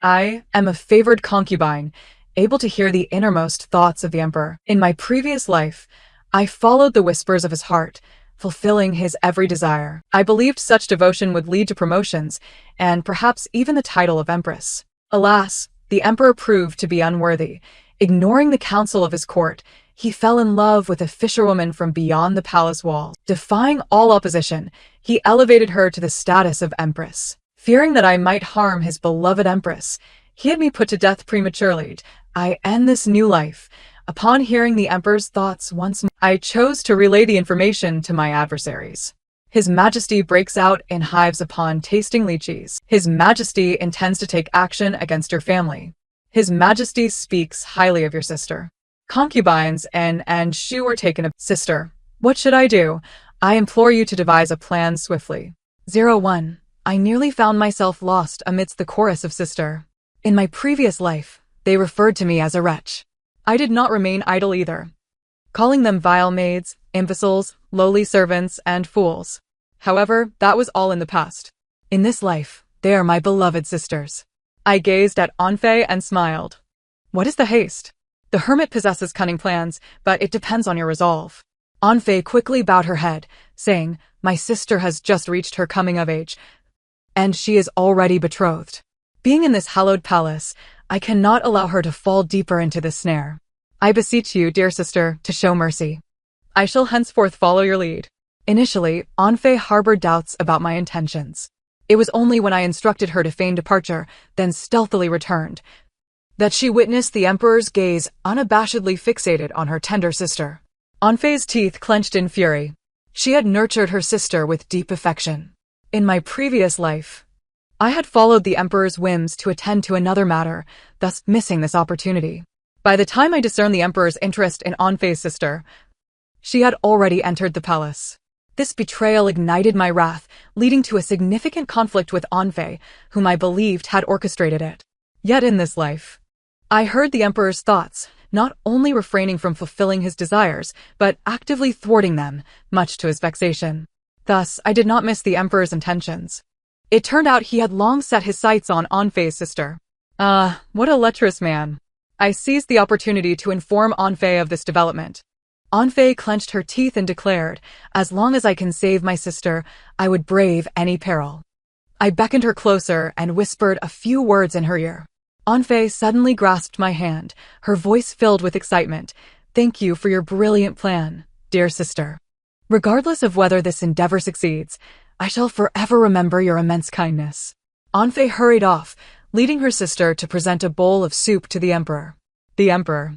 I am a favored concubine, able to hear the innermost thoughts of the emperor. In my previous life, I followed the whispers of his heart, fulfilling his every desire. I believed such devotion would lead to promotions, and perhaps even the title of empress. Alas, the emperor proved to be unworthy. Ignoring the counsel of his court, he fell in love with a fisherwoman from beyond the palace walls. Defying all opposition, he elevated her to the status of empress. Fearing that I might harm his beloved empress, he had me put to death prematurely. I end this new life. Upon hearing the emperor's thoughts once more, I chose to relay the information to my adversaries. His Majesty breaks out in hives upon tasting lychees. His Majesty intends to take action against your family. His Majesty speaks highly of your sister. Concubines and she were taken of sister. What should I do? I implore you to devise a plan swiftly. 01. I nearly found myself lost amidst the chorus of sister. In my previous life, they referred to me as a wretch. I did not remain idle either, calling them vile maids, imbeciles, lowly servants, and fools. However, that was all in the past. In this life, they are my beloved sisters. I gazed at Anfei and smiled. What is the haste? The hermit possesses cunning plans, but it depends on your resolve. Anfei quickly bowed her head, saying, My sister has just reached her coming of age, and she is already betrothed. Being in this hallowed palace, I cannot allow her to fall deeper into this snare. I beseech you, dear sister, to show mercy. I shall henceforth follow your lead. Initially, Anfei harbored doubts about my intentions. It was only when I instructed her to feign departure, then stealthily returned, that she witnessed the emperor's gaze unabashedly fixated on her tender sister. Anfei's teeth clenched in fury. She had nurtured her sister with deep affection. In my previous life, I had followed the emperor's whims to attend to another matter, thus missing this opportunity. By the time I discerned the emperor's interest in Anfei's sister, she had already entered the palace. This betrayal ignited my wrath, leading to a significant conflict with Anfei, whom I believed had orchestrated it. Yet in this life, I heard the emperor's thoughts, not only refraining from fulfilling his desires, but actively thwarting them, much to his vexation. Thus, I did not miss the emperor's intentions. It turned out he had long set his sights on Anfei's sister. What a lecherous man. I seized the opportunity to inform Anfei of this development. Anfei clenched her teeth and declared, as long as I can save my sister, I would brave any peril. I beckoned her closer and whispered a few words in her ear. Anfei suddenly grasped my hand, her voice filled with excitement. Thank you for your brilliant plan, dear sister. Regardless of whether this endeavor succeeds, I shall forever remember your immense kindness. Anfei hurried off, leading her sister to present a bowl of soup to the emperor. The emperor,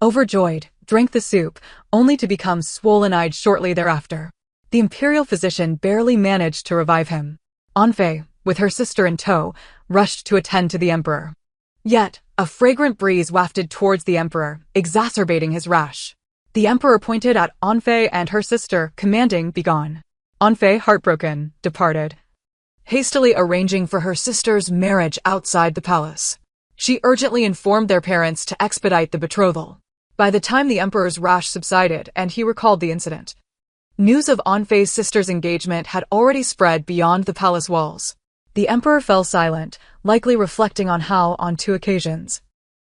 overjoyed, drank the soup, only to become swollen-eyed shortly thereafter. The imperial physician barely managed to revive him. Anfei, with her sister in tow, rushed to attend to the emperor. Yet, a fragrant breeze wafted towards the emperor, exacerbating his rash. The emperor pointed at Anfei and her sister, commanding, "Begone." Anfei, heartbroken, departed, hastily arranging for her sister's marriage outside the palace. She urgently informed their parents to expedite the betrothal. By the time the emperor's rash subsided and he recalled the incident, news of Anfei's sister's engagement had already spread beyond the palace walls. The emperor fell silent, likely reflecting on how, on 2 occasions,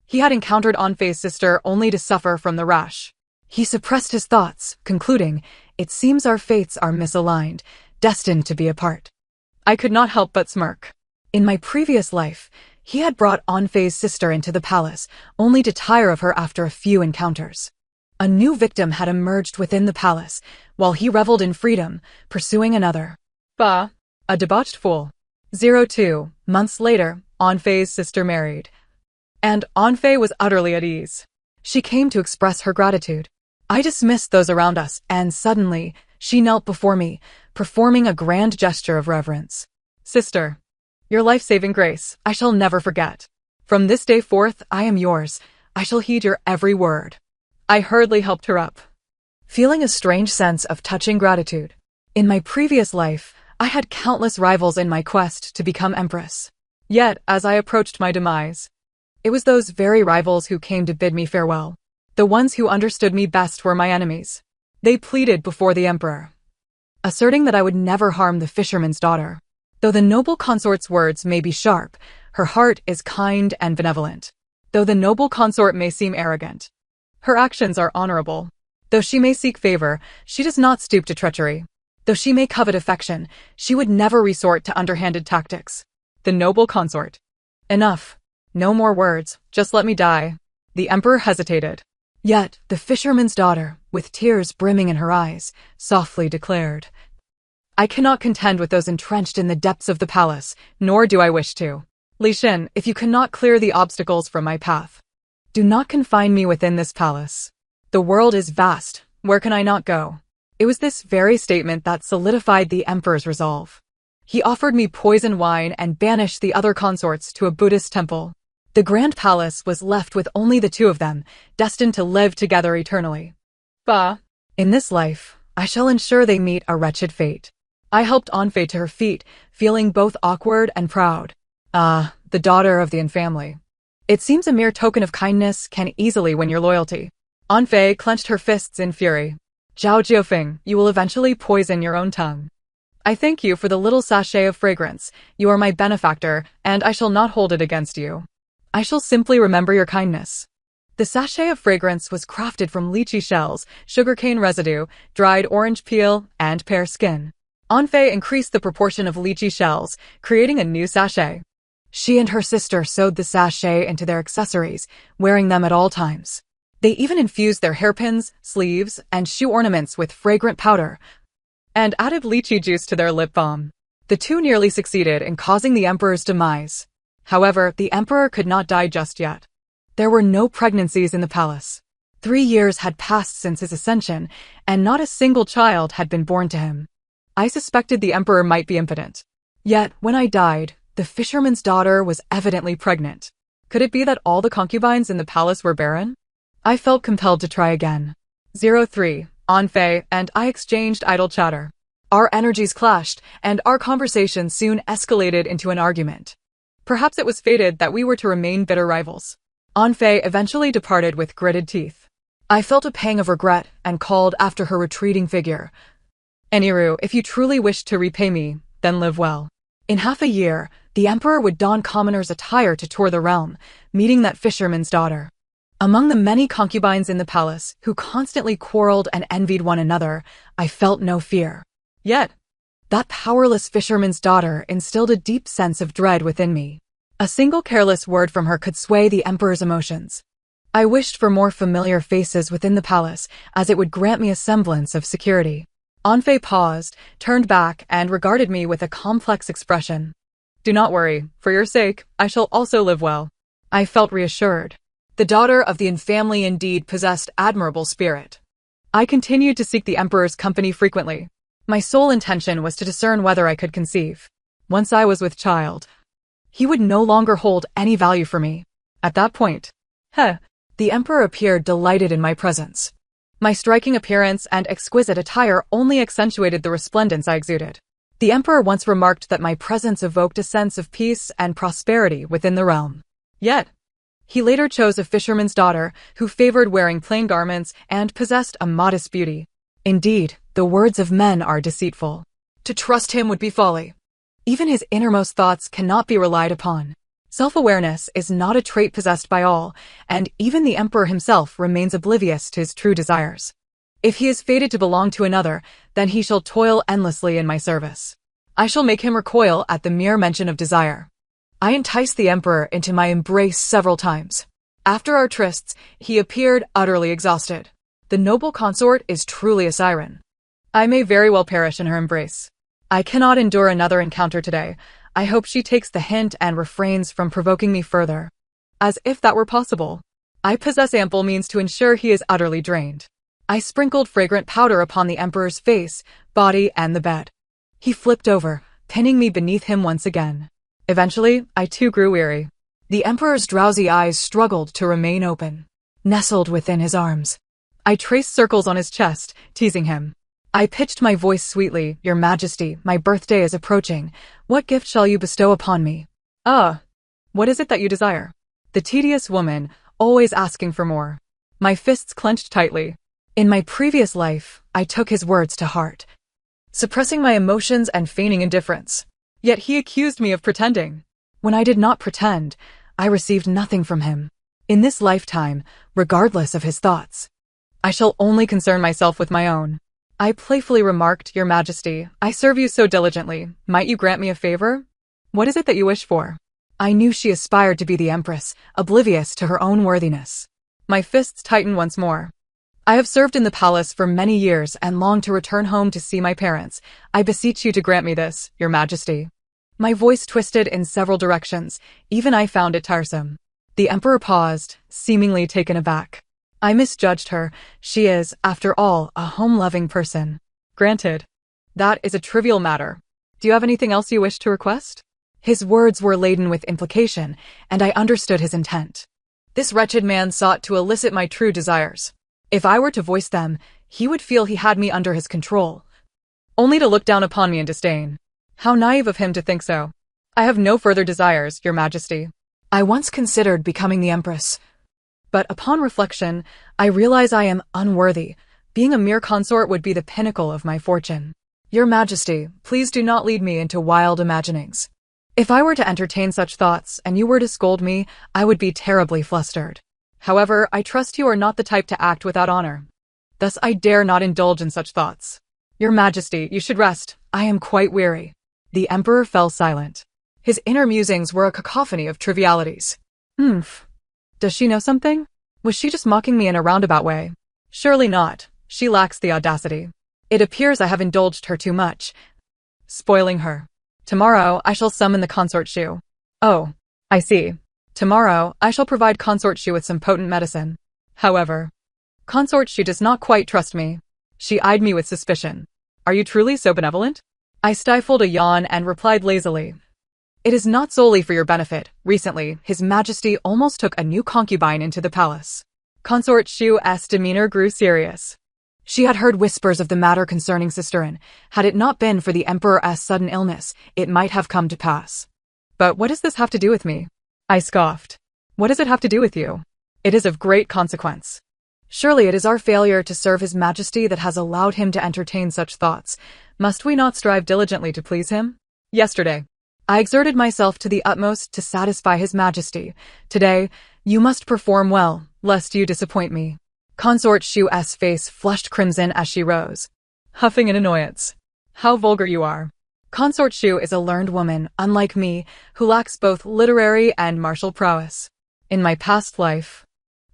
he had encountered Anfei's sister only to suffer from the rash. He suppressed his thoughts, concluding, "It seems our fates are misaligned, destined to be apart." I could not help but smirk. In my previous life, he had brought Anfei's sister into the palace, only to tire of her after a few encounters. A new victim had emerged within the palace, while he reveled in freedom, pursuing another. Bah, a debauched fool. 02 months later, Anfei's sister married. And Anfei was utterly at ease. She came to express her gratitude. I dismissed those around us, and suddenly, she knelt before me, performing a grand gesture of reverence. "Sister, your life-saving grace, I shall never forget. From this day forth, I am yours. I shall heed your every word." I hurriedly helped her up, feeling a strange sense of touching gratitude. In my previous life, I had countless rivals in my quest to become empress. Yet, as I approached my demise, it was those very rivals who came to bid me farewell. The ones who understood me best were my enemies. They pleaded before the emperor, asserting that I would never harm the fisherman's daughter. Though the noble consort's words may be sharp, her heart is kind and benevolent. Though the noble consort may seem arrogant, her actions are honorable. Though she may seek favor, she does not stoop to treachery. Though she may covet affection, she would never resort to underhanded tactics. The noble consort. Enough. No more words, just let me die. The emperor hesitated. Yet, the fisherman's daughter, with tears brimming in her eyes, softly declared, I cannot contend with those entrenched in the depths of the palace, nor do I wish to. Li Xin, if you cannot clear the obstacles from my path, do not confine me within this palace. The world is vast, where can I not go? It was this very statement that solidified the emperor's resolve. He offered me poison wine and banished the other consorts to a Buddhist temple. The grand palace was left with only the two of them, destined to live together eternally. Bah! In this life, I shall ensure they meet a wretched fate. I helped Anfei to her feet, feeling both awkward and proud. Ah, the daughter of the infamily. It seems a mere token of kindness can easily win your loyalty. Anfei clenched her fists in fury. Zhao Jiufeng, you will eventually poison your own tongue. I thank you for the little sachet of fragrance. You are my benefactor, and I shall not hold it against you. I shall simply remember your kindness. The sachet of fragrance was crafted from lychee shells, sugarcane residue, dried orange peel, and pear skin. Anfei increased the proportion of lychee shells, creating a new sachet. She and her sister sewed the sachet into their accessories, wearing them at all times. They even infused their hairpins, sleeves, and shoe ornaments with fragrant powder, and added lychee juice to their lip balm. The two nearly succeeded in causing the emperor's demise. However, the emperor could not die just yet. There were no pregnancies in the palace. 3 years had passed since his ascension, and not a single child had been born to him. I suspected the emperor might be impotent. Yet, when I died, the fisherman's daughter was evidently pregnant. Could it be that all the concubines in the palace were barren? I felt compelled to try again. 03, Anfei and I exchanged idle chatter. Our energies clashed, and our conversation soon escalated into an argument. Perhaps it was fated that we were to remain bitter rivals. Anfei eventually departed with gritted teeth. I felt a pang of regret and called after her retreating figure. Aniru, if you truly wish to repay me, then live well. In half a year, the emperor would don commoner's attire to tour the realm, meeting that fisherman's daughter. Among the many concubines in the palace, who constantly quarreled and envied one another, I felt no fear. Yet, that powerless fisherman's daughter instilled a deep sense of dread within me. A single careless word from her could sway the emperor's emotions. I wished for more familiar faces within the palace, as it would grant me a semblance of security. Anfei paused, turned back, and regarded me with a complex expression. Do not worry, for your sake, I shall also live well. I felt reassured. The daughter of the infamily indeed possessed admirable spirit. I continued to seek the emperor's company frequently. My sole intention was to discern whether I could conceive. Once I was with child, he would no longer hold any value for me. At that point, the emperor appeared delighted in my presence. My striking appearance and exquisite attire only accentuated the resplendence I exuded. The emperor once remarked that my presence evoked a sense of peace and prosperity within the realm. Yet, he later chose a fisherman's daughter who favored wearing plain garments and possessed a modest beauty. Indeed, the words of men are deceitful. To trust him would be folly. Even his innermost thoughts cannot be relied upon. Self-awareness is not a trait possessed by all, and even the emperor himself remains oblivious to his true desires. If he is fated to belong to another, then he shall toil endlessly in my service. I shall make him recoil at the mere mention of desire. I enticed the emperor into my embrace several times. After our trysts, he appeared utterly exhausted. The noble consort is truly a siren. I may very well perish in her embrace. I cannot endure another encounter today. I hope she takes the hint and refrains from provoking me further. As if that were possible. I possess ample means to ensure he is utterly drained. I sprinkled fragrant powder upon the emperor's face, body, and the bed. He flipped over, pinning me beneath him once again. Eventually, I too grew weary. The emperor's drowsy eyes struggled to remain open. Nestled within his arms, I traced circles on his chest, teasing him. I pitched my voice sweetly, Your Majesty, my birthday is approaching. What gift shall you bestow upon me? What is it that you desire? The tedious woman, always asking for more. My fists clenched tightly. In my previous life, I took his words to heart, suppressing my emotions and feigning indifference. Yet he accused me of pretending. When I did not pretend, I received nothing from him. In this lifetime, regardless of his thoughts, I shall only concern myself with my own. I playfully remarked, Your Majesty, I serve you so diligently. Might you grant me a favor? What is it that you wish for? I knew she aspired to be the Empress, oblivious to her own worthiness. My fists tightened once more. I have served in the palace for many years and long to return home to see my parents. I beseech you to grant me this, Your Majesty. My voice twisted in several directions. Even I found it tiresome. The Emperor paused, seemingly taken aback. I misjudged her. She is, after all, a home-loving person. Granted. That is a trivial matter. Do you have anything else you wish to request? His words were laden with implication, and I understood his intent. This wretched man sought to elicit my true desires. If I were to voice them, he would feel he had me under his control, only to look down upon me in disdain. How naive of him to think so. I have no further desires, Your Majesty. I once considered becoming the Empress, but upon reflection, I realize I am unworthy. Being a mere consort would be the pinnacle of my fortune. Your Majesty, please do not lead me into wild imaginings. If I were to entertain such thoughts and you were to scold me, I would be terribly flustered. However, I trust you are not the type to act without honor. Thus I dare not indulge in such thoughts. Your Majesty, you should rest. I am quite weary. The Emperor fell silent. His inner musings were a cacophony of trivialities. Does she know something? Was she just mocking me in a roundabout way? Surely not. She lacks the audacity. It appears I have indulged her too much, spoiling her. Tomorrow, I shall summon the consort shoe. Oh, I see. Tomorrow, I shall provide consort shoe with some potent medicine. However, consort shoe does not quite trust me. She eyed me with suspicion. Are you truly so benevolent? I stifled a yawn and replied lazily. It is not solely for your benefit. Recently, His Majesty almost took a new concubine into the palace. Consort Shu's demeanor grew serious. She had heard whispers of the matter concerning Sisterin. Had it not been for the Emperor's sudden illness, it might have come to pass. But what does this have to do with me? I scoffed. What does it have to do with you? It is of great consequence. Surely it is our failure to serve His Majesty that has allowed him to entertain such thoughts. Must we not strive diligently to please him? Yesterday, I exerted myself to the utmost to satisfy His Majesty. Today, you must perform well, lest you disappoint me. Consort Shu's face flushed crimson as she rose, huffing in annoyance. How vulgar you are. Consort Shu is a learned woman, unlike me, who lacks both literary and martial prowess. In my past life,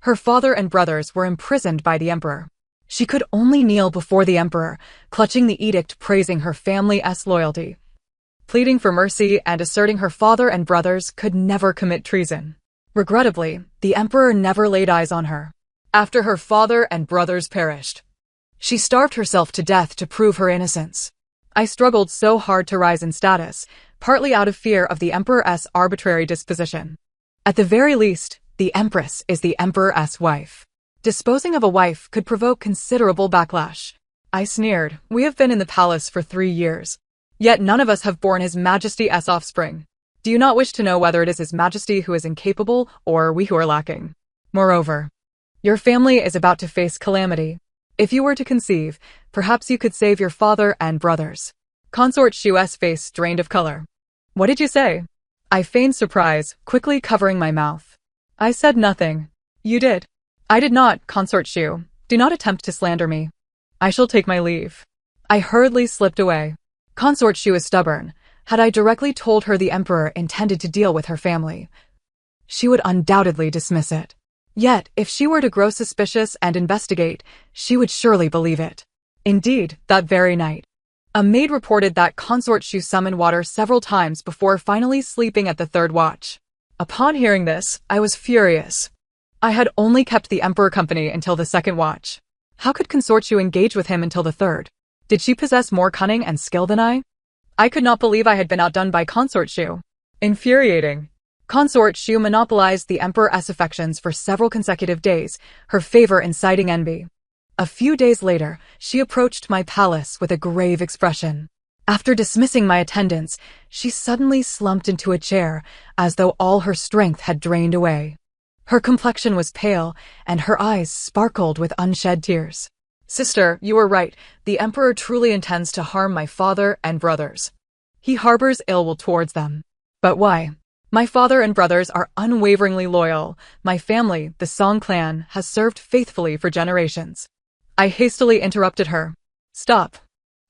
her father and brothers were imprisoned by the Emperor. She could only kneel before the Emperor, clutching the edict praising her family's loyalty, pleading for mercy and asserting her father and brothers could never commit treason. Regrettably, the Emperor never laid eyes on her. After her father and brothers perished, she starved herself to death to prove her innocence. I struggled so hard to rise in status, partly out of fear of the Emperor's arbitrary disposition. At the very least, the Empress is the Emperor's wife. Disposing of a wife could provoke considerable backlash. I sneered. We have been in the palace for 3 years. Yet none of us have borne His Majesty's offspring. Do you not wish to know whether it is His Majesty who is incapable or we who are lacking? Moreover, your family is about to face calamity. If you were to conceive, perhaps you could save your father and brothers. Consort Shu's face drained of color. What did you say? I feigned surprise, quickly covering my mouth. I said nothing. You did. I did not, Consort Shu. Do not attempt to slander me. I shall take my leave. I hurriedly slipped away. Consort Shu is stubborn. Had I directly told her the Emperor intended to deal with her family, she would undoubtedly dismiss it. Yet, if she were to grow suspicious and investigate, she would surely believe it. Indeed, that very night, a maid reported that Consort Shu summoned water several times before finally sleeping at the 3rd watch. Upon hearing this, I was furious. I had only kept the Emperor company until the 2nd watch. How could Consort Shu engage with him until the 3rd? Did she possess more cunning and skill than I? I could not believe I had been outdone by Consort Shu. Infuriating. Consort Shu monopolized the Emperor's affections for several consecutive days, her favor inciting envy. A few days later, she approached my palace with a grave expression. After dismissing my attendants, she suddenly slumped into a chair, as though all her strength had drained away. Her complexion was pale, and her eyes sparkled with unshed tears. Sister, you were right. The Emperor truly intends to harm my father and brothers. He harbors ill will towards them. But why? My father and brothers are unwaveringly loyal. My family, the Song clan, has served faithfully for generations. I hastily interrupted her. Stop.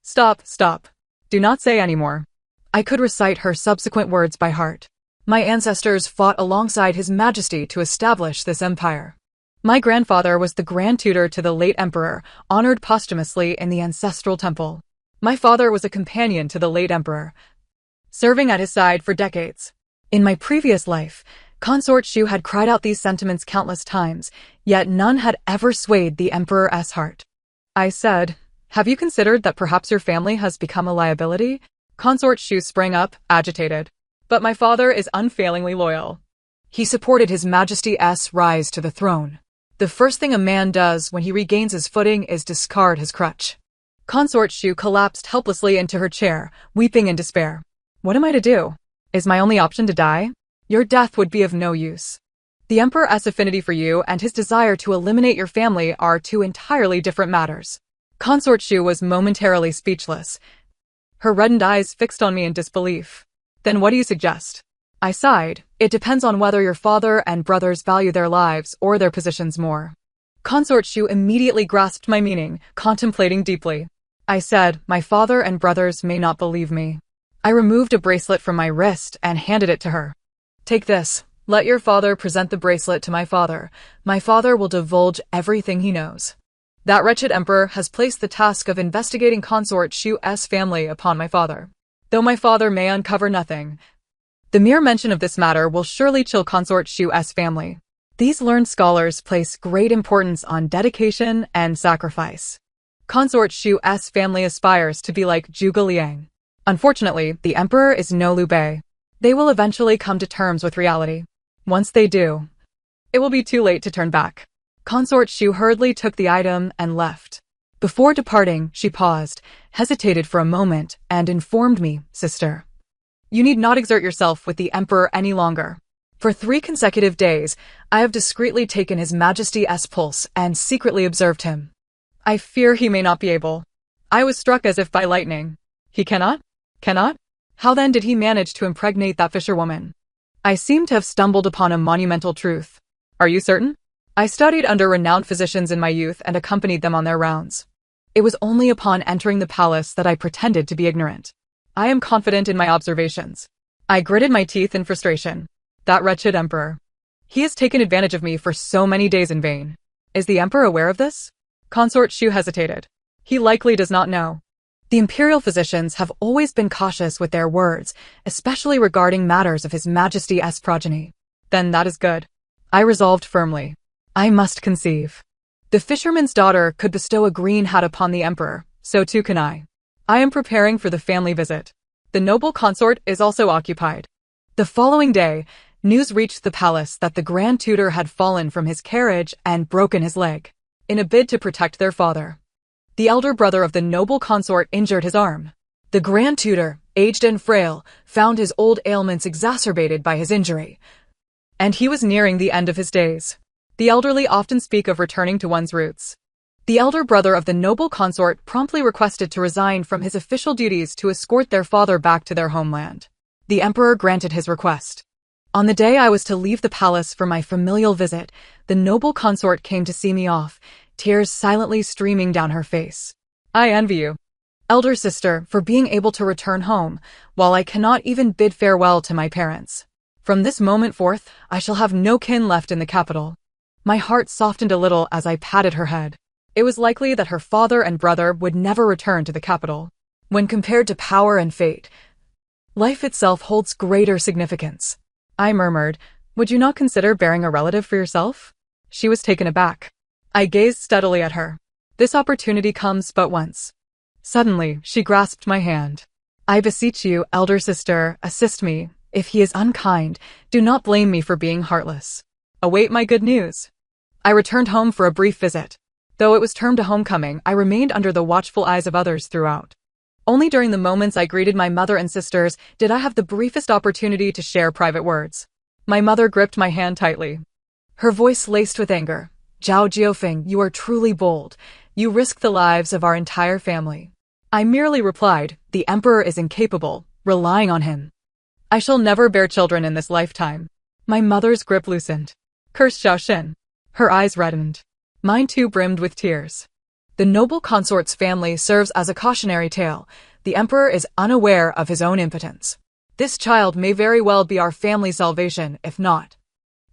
Stop, stop. Do not say any more. I could recite her subsequent words by heart. My ancestors fought alongside His Majesty to establish this empire. My grandfather was the grand tutor to the late emperor, honored posthumously in the ancestral temple. My father was a companion to the late emperor, serving at his side for decades. In my previous life, Consort Shu had cried out these sentiments countless times, yet none had ever swayed the emperor's heart. I said, "Have you considered that perhaps your family has become a liability?" Consort Shu sprang up, agitated. But my father is unfailingly loyal. He supported His Majesty's rise to the throne. The first thing a man does when he regains his footing is discard his crutch. Consort Shu collapsed helplessly into her chair, weeping in despair. What am I to do? Is my only option to die? Your death would be of no use. The emperor's affinity for you and his desire to eliminate your family are two entirely different matters. Consort Shu was momentarily speechless, her reddened eyes fixed on me in disbelief. Then what do you suggest? I sighed. It depends on whether your father and brothers value their lives or their positions more. Consort Shu immediately grasped my meaning, contemplating deeply. I said, my father and brothers may not believe me. I removed a bracelet from my wrist and handed it to her. Take this. Let your father present the bracelet to my father. My father will divulge everything he knows. That wretched emperor has placed the task of investigating Consort Shu's family upon my father. Though my father may uncover nothing, the mere mention of this matter will surely chill Consort Shu's family. These learned scholars place great importance on dedication and sacrifice. Consort Shu's family aspires to be like Zhuge Liang. Unfortunately, the emperor is no Liu Bei. They will eventually come to terms with reality. Once they do, it will be too late to turn back. Consort Shu hurriedly took the item and left. Before departing, she paused, hesitated for a moment, and informed me, Sister, you need not exert yourself with the emperor any longer. For 3 consecutive days, I have discreetly taken His Majesty's pulse and secretly observed him. I fear he may not be able. I was struck as if by lightning. He cannot? Cannot? How then did he manage to impregnate that fisherwoman? I seem to have stumbled upon a monumental truth. Are you certain? I studied under renowned physicians in my youth and accompanied them on their rounds. It was only upon entering the palace that I pretended to be ignorant. I am confident in my observations. I gritted my teeth in frustration. That wretched emperor. He has taken advantage of me for so many days in vain. Is the emperor aware of this? Consort Shu hesitated. He likely does not know. The imperial physicians have always been cautious with their words, especially regarding matters of His Majesty's progeny. Then that is good. I resolved firmly. I must conceive. The fisherman's daughter could bestow a green hat upon the emperor, so too can I. I am preparing for the family visit. The noble consort is also occupied. The following day, news reached the palace that the grand tutor had fallen from his carriage and broken his leg. In a bid to protect their father, the elder brother of the noble consort injured his arm. The grand tutor, aged and frail, found his old ailments exacerbated by his injury, and he was nearing the end of his days. The elderly often speak of returning to one's roots. The elder brother of the noble consort promptly requested to resign from his official duties to escort their father back to their homeland. The emperor granted his request. On the day I was to leave the palace for my familial visit, the noble consort came to see me off, tears silently streaming down her face. I envy you, elder sister, for being able to return home, while I cannot even bid farewell to my parents. From this moment forth, I shall have no kin left in the capital. My heart softened a little as I patted her head. It was likely that her father and brother would never return to the capital. When compared to power and fate, life itself holds greater significance. I murmured, would you not consider bearing a relative for yourself? She was taken aback. I gazed steadily at her. This opportunity comes but once. Suddenly, she grasped my hand. I beseech you, elder sister, assist me. If he is unkind, do not blame me for being heartless. Await my good news. I returned home for a brief visit. Though it was termed a homecoming, I remained under the watchful eyes of others throughout. Only during the moments I greeted my mother and sisters did I have the briefest opportunity to share private words. My mother gripped my hand tightly. Her voice laced with anger. Zhao Jiufeng, you are truly bold. You risk the lives of our entire family. I merely replied, the emperor is incapable. relying on him. I shall never bear children in this lifetime. My mother's grip loosened. Cursed Zhao Xin. Her eyes reddened. Mine too brimmed with tears. The noble consort's family serves as a cautionary tale. The emperor is unaware of his own impotence. This child may very well be our family's salvation, if not,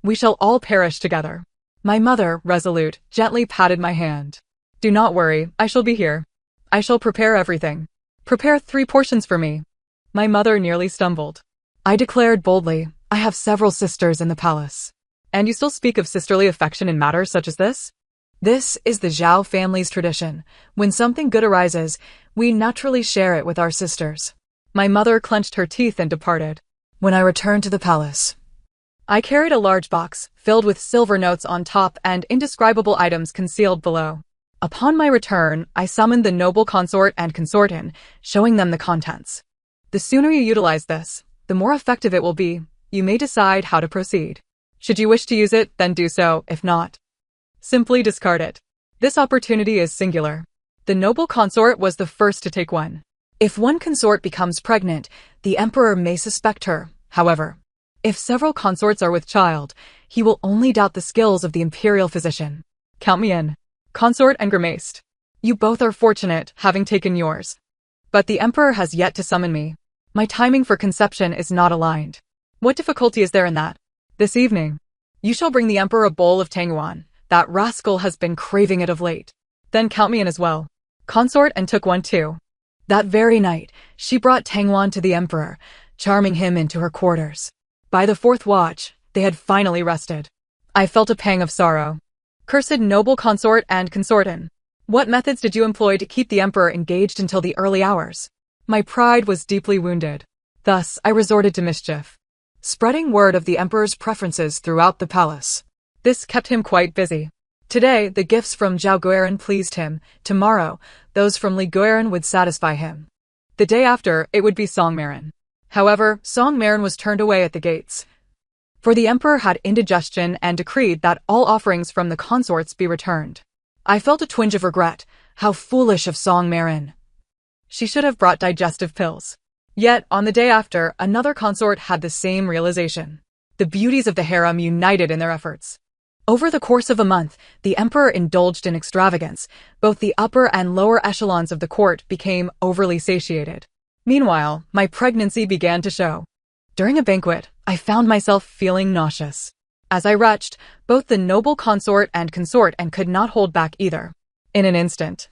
we shall all perish together. My mother, resolute, gently patted my hand. Do not worry, I shall be here. I shall prepare everything. Prepare 3 portions for me. My mother nearly stumbled. I declared boldly, I have several sisters in the palace. And you still speak of sisterly affection in matters such as this? This is the Zhao family's tradition. When something good arises, we naturally share it with our sisters. My mother clenched her teeth and departed. When I returned to the palace, I carried a large box, filled with silver notes on top and indescribable items concealed below. Upon my return, I summoned the noble consort and consortin, showing them the contents. The sooner you utilize this, the more effective it will be. You may decide how to proceed. Should you wish to use it, then do so. If not, simply discard it. This opportunity is singular. The noble consort was the first to take one. If one consort becomes pregnant, the emperor may suspect her. However, if several consorts are with child, he will only doubt the skills of the imperial physician. Count me in. Consort and grimaced. You both are fortunate, having taken yours. But the emperor has yet to summon me. My timing for conception is not aligned. What difficulty is there in that? This evening, you shall bring the emperor a bowl of tangyuan. That rascal has been craving it of late. Then count me in as well. Consort and took one too. That very night, she brought tangyuan to the emperor, charming him into her quarters. By the 4th watch, they had finally rested. I felt a pang of sorrow. Cursed noble consort and consortin. What methods did you employ to keep the emperor engaged until the early hours? My pride was deeply wounded. Thus, I resorted to mischief, spreading word of the emperor's preferences throughout the palace. This kept him quite busy. Today, the gifts from Zhao Guiran pleased him. Tomorrow, those from Li Guiran would satisfy him. The day after, it would be Song Marin. However, Song Marin was turned away at the gates, for the emperor had indigestion and decreed that all offerings from the consorts be returned. I felt a twinge of regret. How foolish of Song Marin. She should have brought digestive pills. Yet, on the day after, another consort had the same realization. The beauties of the harem united in their efforts. Over the course of a month, the emperor indulged in extravagance. Both the upper and lower echelons of the court became overly satiated. Meanwhile, my pregnancy began to show. During a banquet, I found myself feeling nauseous. As I retched, both the noble consort and could not hold back either. In an instant,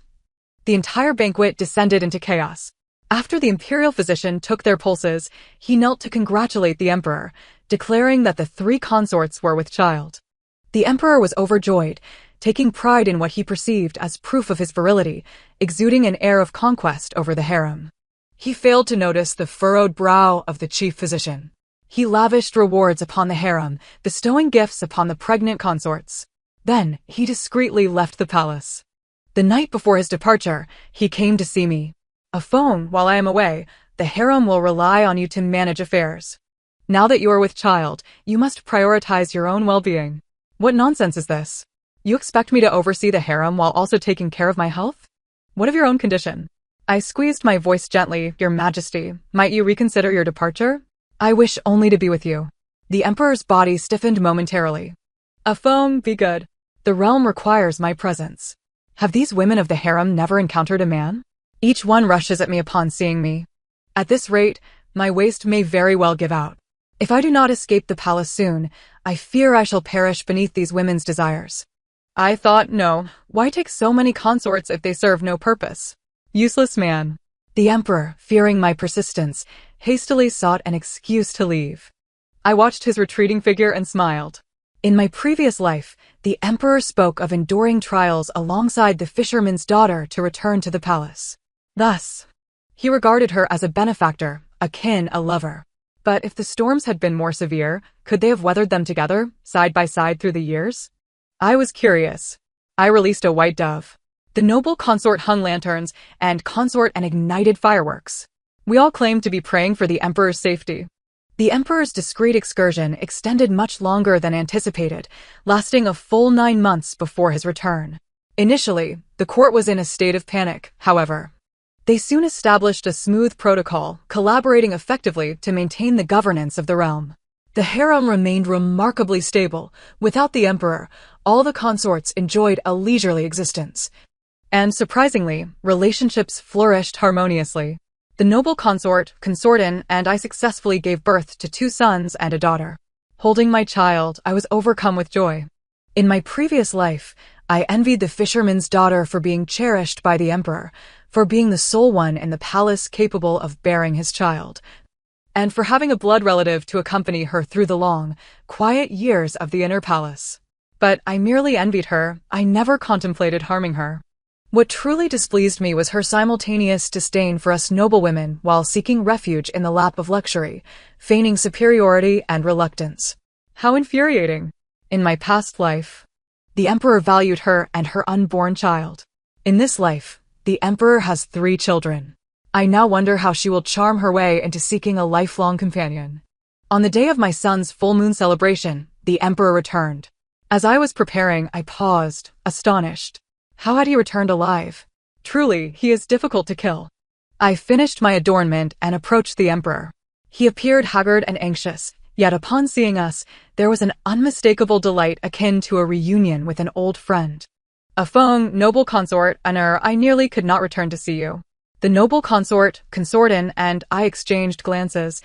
the entire banquet descended into chaos. After the imperial physician took their pulses, he knelt to congratulate the emperor, declaring that the 3 consorts were with child. The emperor was overjoyed, taking pride in what he perceived as proof of his virility, exuding an air of conquest over the harem. He failed to notice the furrowed brow of the chief physician. He lavished rewards upon the harem, bestowing gifts upon the pregnant consorts. Then, he discreetly left the palace. The night before his departure, he came to see me. A phone while I am away. The harem will rely on you to manage affairs. Now that you are with child, you must prioritize your own well-being. What nonsense is this? You expect me to oversee the harem while also taking care of my health? What of your own condition? I squeezed my voice gently. Your Majesty, might you reconsider your departure? I wish only to be with you. The emperor's body stiffened momentarily. A phone, be good. The realm requires my presence. Have these women of the harem never encountered a man? Each one rushes at me upon seeing me. At this rate, my waist may very well give out. If I do not escape the palace soon, I fear I shall perish beneath these women's desires. I thought, no, why take so many consorts if they serve no purpose? Useless man. The emperor, fearing my persistence, hastily sought an excuse to leave. I watched his retreating figure and smiled. In my previous life, the emperor spoke of enduring trials alongside the fisherman's daughter to return to the palace. Thus, he regarded her as a benefactor, akin a lover. But if the storms had been more severe, could they have weathered them together, side by side through the years? I was curious. I released a white dove. The noble consort hung lanterns, and consort and ignited fireworks. We all claimed to be praying for the emperor's safety. The emperor's discreet excursion extended much longer than anticipated, lasting a full 9 months before his return. Initially, the court was in a state of panic, however. They soon established a smooth protocol, collaborating effectively to maintain the governance of the realm. The harem remained remarkably stable. Without the emperor, all the consorts enjoyed a leisurely existence. And surprisingly, relationships flourished harmoniously. The noble consort, Consortin, and I successfully gave birth to 2 sons and a daughter. Holding my child, I was overcome with joy. In my previous life, I envied the fisherman's daughter for being cherished by the emperor, for being the sole one in the palace capable of bearing his child, and for having a blood relative to accompany her through the long, quiet years of the inner palace. But I merely envied her. I never contemplated harming her. What truly displeased me was her simultaneous disdain for us noblewomen while seeking refuge in the lap of luxury, feigning superiority and reluctance. How infuriating! In my past life, the emperor valued her and her unborn child. In this life, the emperor has 3 children. I now wonder how she will charm her way into seeking a lifelong companion. On the day of my son's full moon celebration, the emperor returned. As I was preparing, I paused, astonished. How had he returned alive? Truly, he is difficult to kill. I finished my adornment and approached the emperor. He appeared haggard and anxious, yet upon seeing us, there was an unmistakable delight akin to a reunion with an old friend. Afong, noble consort, I nearly could not return to see you. The noble consort, Consortin, and I exchanged glances,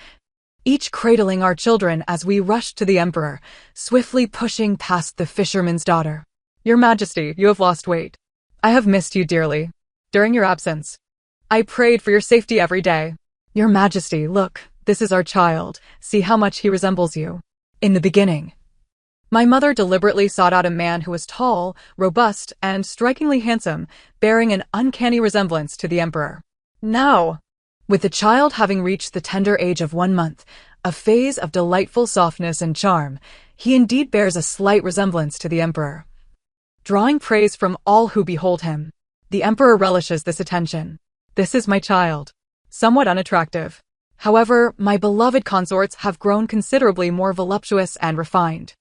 each cradling our children as we rushed to the emperor, swiftly pushing past the fisherman's daughter. Your Majesty, you have lost weight. I have missed you dearly. During your absence, I prayed for your safety every day. Your Majesty, look, this is our child. See how much he resembles you. In the beginning, my mother deliberately sought out a man who was tall, robust, and strikingly handsome, bearing an uncanny resemblance to the emperor. Now, with the child having reached the tender age of 1 month, a phase of delightful softness and charm, he indeed bears a slight resemblance to the emperor. Drawing praise from all who behold him, the emperor relishes this attention. This is my child. Somewhat unattractive. However, my beloved consorts have grown considerably more voluptuous and refined.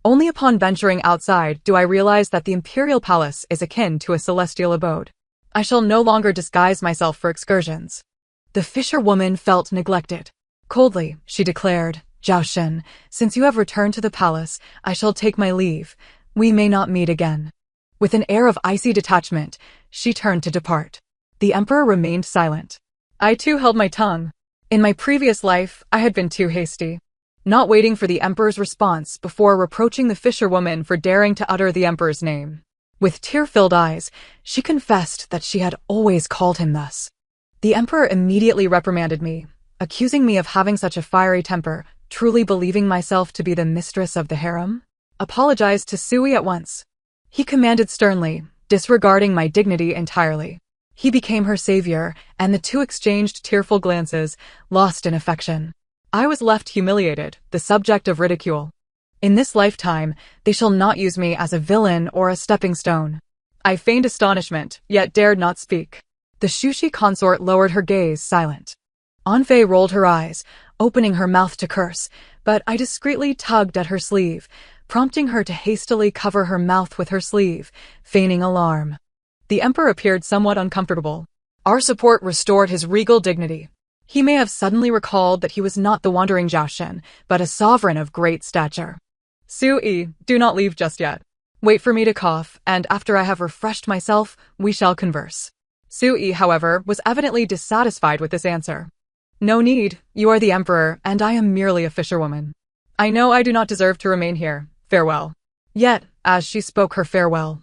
Only upon venturing outside do I realize that the imperial palace is akin to a celestial abode. I shall no longer disguise myself for excursions. The fisherwoman felt neglected. Coldly, she declared, Zhao Shen, since you have returned to the palace, I shall take my leave. We may not meet again. With an air of icy detachment, she turned to depart. The emperor remained silent. I too held my tongue. In my previous life, I had been too hasty, not waiting for the emperor's response before reproaching the fisherwoman for daring to utter the emperor's name. With tear-filled eyes, she confessed that she had always called him thus. The emperor immediately reprimanded me, accusing me of having such a fiery temper, truly believing myself to be the mistress of the harem. Apologized to Sui at once. He commanded sternly, disregarding my dignity entirely. He became her savior, and the 2 exchanged tearful glances, lost in affection. I was left humiliated, the subject of ridicule. In this lifetime, they shall not use me as a villain or a stepping stone. I feigned astonishment, yet dared not speak. The Shushi consort lowered her gaze, silent. Anfei rolled her eyes, opening her mouth to curse, but I discreetly tugged at her sleeve, prompting her to hastily cover her mouth with her sleeve, feigning alarm. The emperor appeared somewhat uncomfortable. Our support restored his regal dignity. He may have suddenly recalled that he was not the wandering Zhao Shen, but a sovereign of great stature. Sui, do not leave just yet. Wait for me to cough, and after I have refreshed myself, we shall converse. Sui, however, was evidently dissatisfied with this answer. No need, you are the emperor, and I am merely a fisherwoman. I know I do not deserve to remain here. Farewell. Yet, as she spoke her farewell,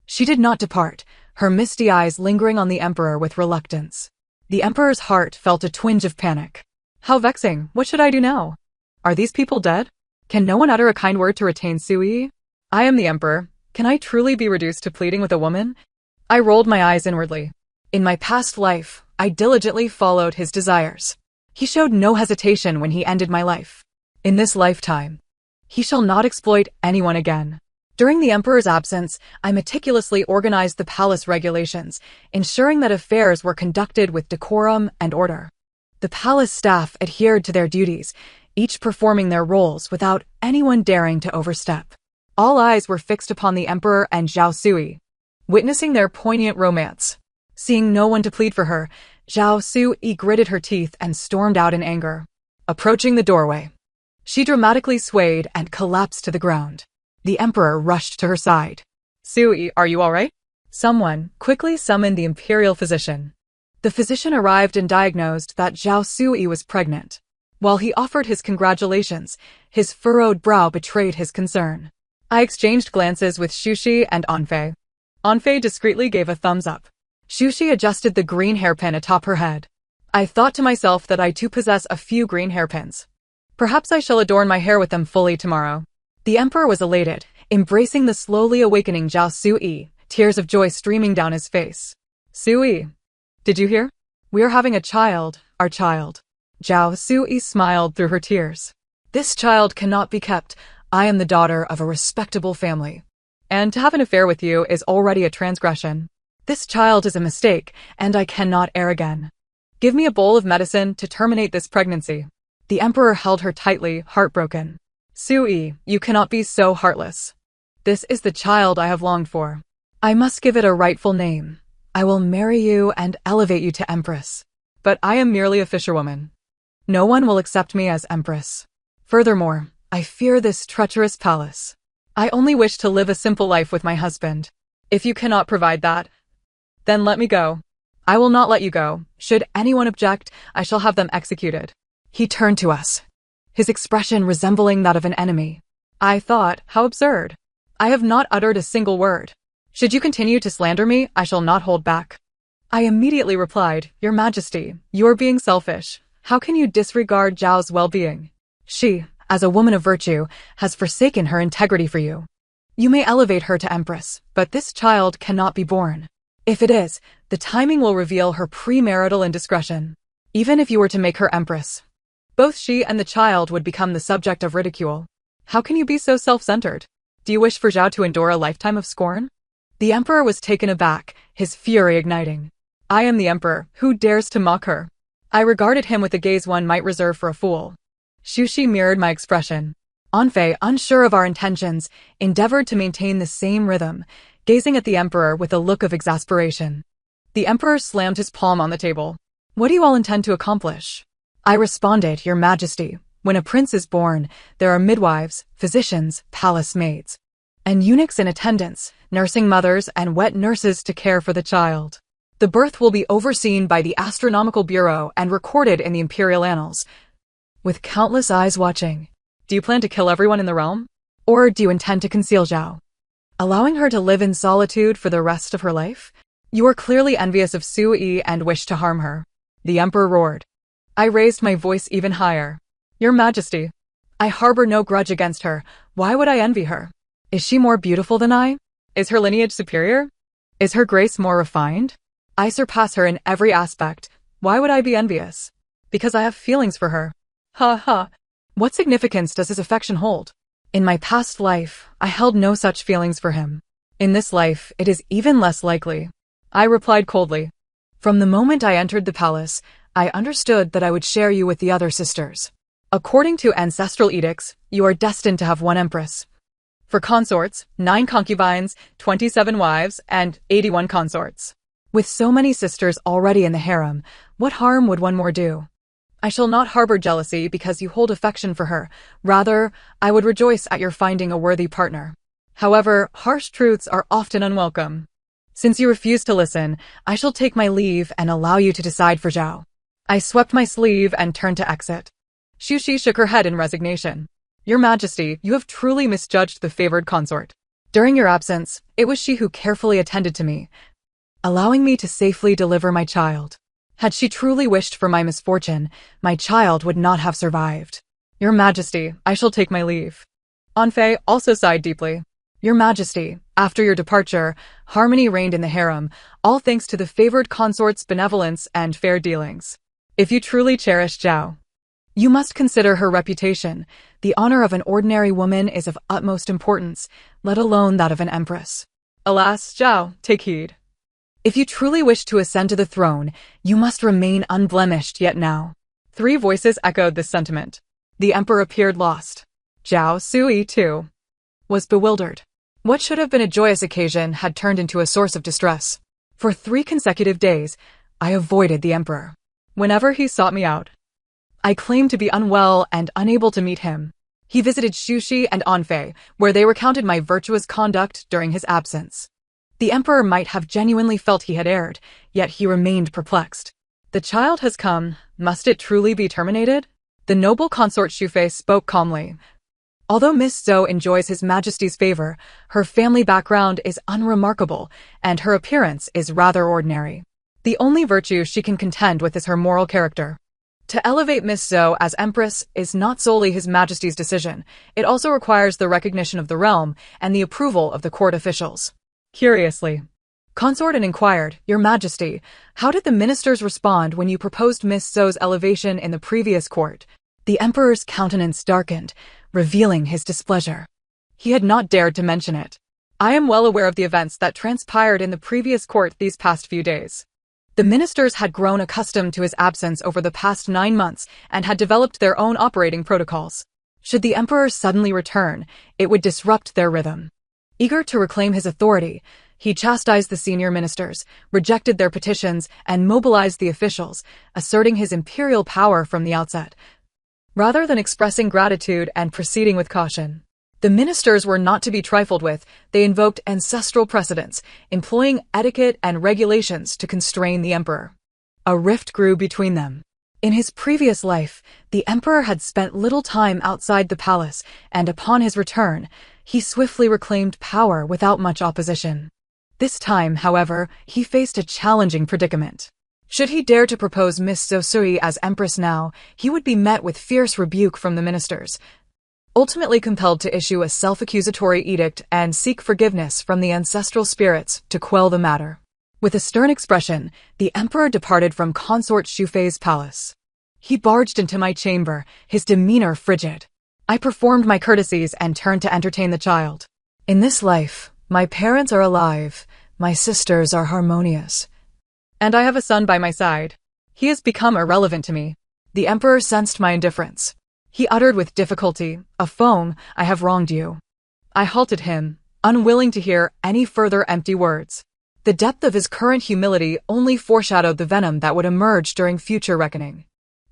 she did not depart, her misty eyes lingering on the emperor with reluctance. The emperor's heart felt a twinge of panic. How vexing, what should I do now? Are these people dead? Can no one utter a kind word to retain Sui? I am the emperor. Can I truly be reduced to pleading with a woman? I rolled my eyes inwardly. In my past life, I diligently followed his desires. He showed no hesitation when he ended my life. In this lifetime, he shall not exploit anyone again. During the emperor's absence, I meticulously organized the palace regulations, ensuring that affairs were conducted with decorum and order. The palace staff adhered to their duties, each performing their roles without anyone daring to overstep. All eyes were fixed upon the emperor and Zhao Sui, witnessing their poignant romance. Seeing no one to plead for her, Zhao Sui gritted her teeth and stormed out in anger. Approaching the doorway, she dramatically swayed and collapsed to the ground. The emperor rushed to her side. Sui, are you all right? Someone quickly summoned the imperial physician. The physician arrived and diagnosed that Zhao Sui was pregnant. While he offered his congratulations, his furrowed brow betrayed his concern. I exchanged glances with Shushi and Anfei. Anfei discreetly gave a thumbs up. Shushi adjusted the green hairpin atop her head. I thought to myself that I too possess a few green hairpins. Perhaps I shall adorn my hair with them fully tomorrow. The emperor was elated, embracing the slowly awakening Zhao Sui, tears of joy streaming down his face. Sui, did you hear? We are having a child, our child. Zhao Sui smiled through her tears. This child cannot be kept. I am the daughter of a respectable family. And to have an affair with you is already a transgression. This child is a mistake, and I cannot err again. Give me a bowl of medicine to terminate this pregnancy. The emperor held her tightly, heartbroken. Sui, you cannot be so heartless. This is the child I have longed for. I must give it a rightful name. I will marry you and elevate you to empress. But I am merely a fisherwoman. No one will accept me as empress. Furthermore, I fear this treacherous palace. I only wish to live a simple life with my husband. If you cannot provide that, then let me go. I will not let you go. Should anyone object, I shall have them executed. He turned to us, his expression resembling that of an enemy. I thought, how absurd. I have not uttered a single word. Should you continue to slander me, I shall not hold back. I immediately replied, Your Majesty, you are being selfish. How can you disregard Zhao's well-being? She, as a woman of virtue, has forsaken her integrity for you. You may elevate her to empress, but this child cannot be born. If it is, the timing will reveal her premarital indiscretion. Even if you were to make her empress, both she and the child would become the subject of ridicule. How can you be so self-centered? Do you wish for Zhao to endure a lifetime of scorn? The emperor was taken aback, his fury igniting. I am the emperor, who dares to mock her? I regarded him with a gaze one might reserve for a fool. Shushi mirrored my expression. Anfei, unsure of our intentions, endeavored to maintain the same rhythm, gazing at the emperor with a look of exasperation. The emperor slammed his palm on the table. What do you all intend to accomplish? I responded, Your Majesty, when a prince is born, there are midwives, physicians, palace maids, and eunuchs in attendance, nursing mothers and wet nurses to care for the child. The birth will be overseen by the Astronomical Bureau and recorded in the imperial annals, with countless eyes watching. Do you plan to kill everyone in the realm? Or do you intend to conceal Zhao, allowing her to live in solitude for the rest of her life? You are clearly envious of Sui and wish to harm her. The emperor roared. I raised my voice even higher. Your Majesty, I harbor no grudge against her. Why would I envy her? Is she more beautiful than I? Is her lineage superior? Is her grace more refined? I surpass her in every aspect. Why would I be envious? Because I have feelings for her. Ha ha. What significance does his affection hold? In my past life, I held no such feelings for him. In this life, it is even less likely. I replied coldly. From the moment I entered the palace, I understood that I would share you with the other sisters. According to ancestral edicts, you are destined to have one empress. For consorts, 9 concubines, 27 wives, and 81 consorts. With so many sisters already in the harem, what harm would one more do? I shall not harbor jealousy because you hold affection for her. Rather, I would rejoice at your finding a worthy partner. However, harsh truths are often unwelcome. Since you refuse to listen, I shall take my leave and allow you to decide for Zhao. I swept my sleeve and turned to exit. Shushi shook her head in resignation. Your Majesty, you have truly misjudged the favored consort. During your absence, it was she who carefully attended to me, allowing me to safely deliver my child. Had she truly wished for my misfortune, my child would not have survived. Your Majesty, I shall take my leave. Anfei also sighed deeply. Your Majesty, after your departure, harmony reigned in the harem, all thanks to the favored consort's benevolence and fair dealings. If you truly cherish Zhao, you must consider her reputation. The honor of an ordinary woman is of utmost importance, let alone that of an empress. Alas, Zhao, take heed. If you truly wish to ascend to the throne, you must remain unblemished yet now. 3 voices echoed this sentiment. The emperor appeared lost. Zhao Sui, too, was bewildered. What should have been a joyous occasion had turned into a source of distress. For 3 consecutive days, I avoided the emperor. Whenever he sought me out, I claimed to be unwell and unable to meet him. He visited Shushi and Anfei, where they recounted my virtuous conduct during his absence. The emperor might have genuinely felt he had erred, yet he remained perplexed. The child has come. Must it truly be terminated? The noble consort Shufei spoke calmly. Although Miss Zhou enjoys His Majesty's favor, her family background is unremarkable, and her appearance is rather ordinary. The only virtue she can contend with is her moral character. To elevate Miss Zhou as Empress is not solely His Majesty's decision, it also requires the recognition of the realm and the approval of the court officials. Curiously, Consort inquired, Your Majesty, how did the ministers respond when you proposed Miss Zhou's elevation in the previous court? The emperor's countenance darkened, revealing his displeasure. He had not dared to mention it. I am well aware of the events that transpired in the previous court these past few days. The ministers had grown accustomed to his absence over the past 9 months and had developed their own operating protocols. Should the emperor suddenly return, it would disrupt their rhythm. Eager to reclaim his authority, he chastised the senior ministers, rejected their petitions, and mobilized the officials, asserting his imperial power from the outset. Rather than expressing gratitude and proceeding with caution, the ministers were not to be trifled with. They invoked ancestral precedents, employing etiquette and regulations to constrain the emperor. A rift grew between them. In his previous life, the emperor had spent little time outside the palace, and upon his return, he swiftly reclaimed power without much opposition. This time, however, he faced a challenging predicament. Should he dare to propose Miss Zosui as empress now, he would be met with fierce rebuke from the ministers, ultimately compelled to issue a self-accusatory edict and seek forgiveness from the ancestral spirits to quell the matter. With a stern expression, the emperor departed from Consort Shufei's palace. He barged into my chamber, his demeanor frigid. I performed my courtesies and turned to entertain the child. In this life, my parents are alive, my sisters are harmonious, and I have a son by my side. He has become irrelevant to me. The emperor sensed my indifference. He uttered with difficulty, A foam, I have wronged you. I halted him, unwilling to hear any further empty words. The depth of his current humility only foreshadowed the venom that would emerge during future reckoning.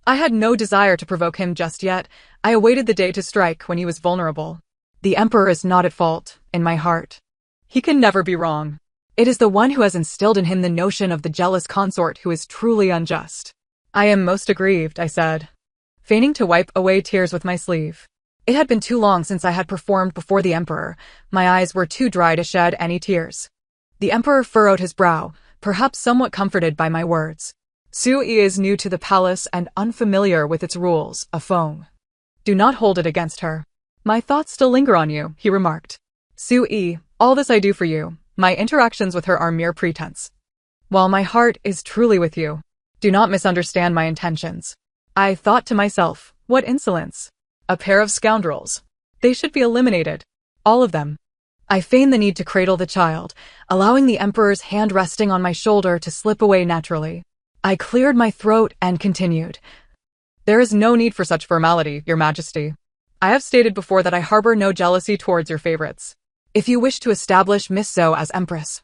I had no desire to provoke him just yet. I awaited the day to strike when he was vulnerable. The emperor is not at fault, in my heart. He can never be wrong. It is the one who has instilled in him the notion of the jealous consort who is truly unjust. I am most aggrieved, I said, feigning to wipe away tears with my sleeve. It had been too long since I had performed before the emperor. My eyes were too dry to shed any tears. The emperor furrowed his brow, perhaps somewhat comforted by my words. Sui is new to the palace and unfamiliar with its rules, a foam. Do not hold it against her. My thoughts still linger on you, he remarked. Sui, all this I do for you. My interactions with her are mere pretense, while my heart is truly with you. Do not misunderstand my intentions. I thought to myself, what insolence. A pair of scoundrels. They should be eliminated. All of them. I feigned the need to cradle the child, allowing the emperor's hand resting on my shoulder to slip away naturally. I cleared my throat and continued. There is no need for such formality, Your Majesty. I have stated before that I harbor no jealousy towards your favorites. If you wish to establish Miss Zhou as empress,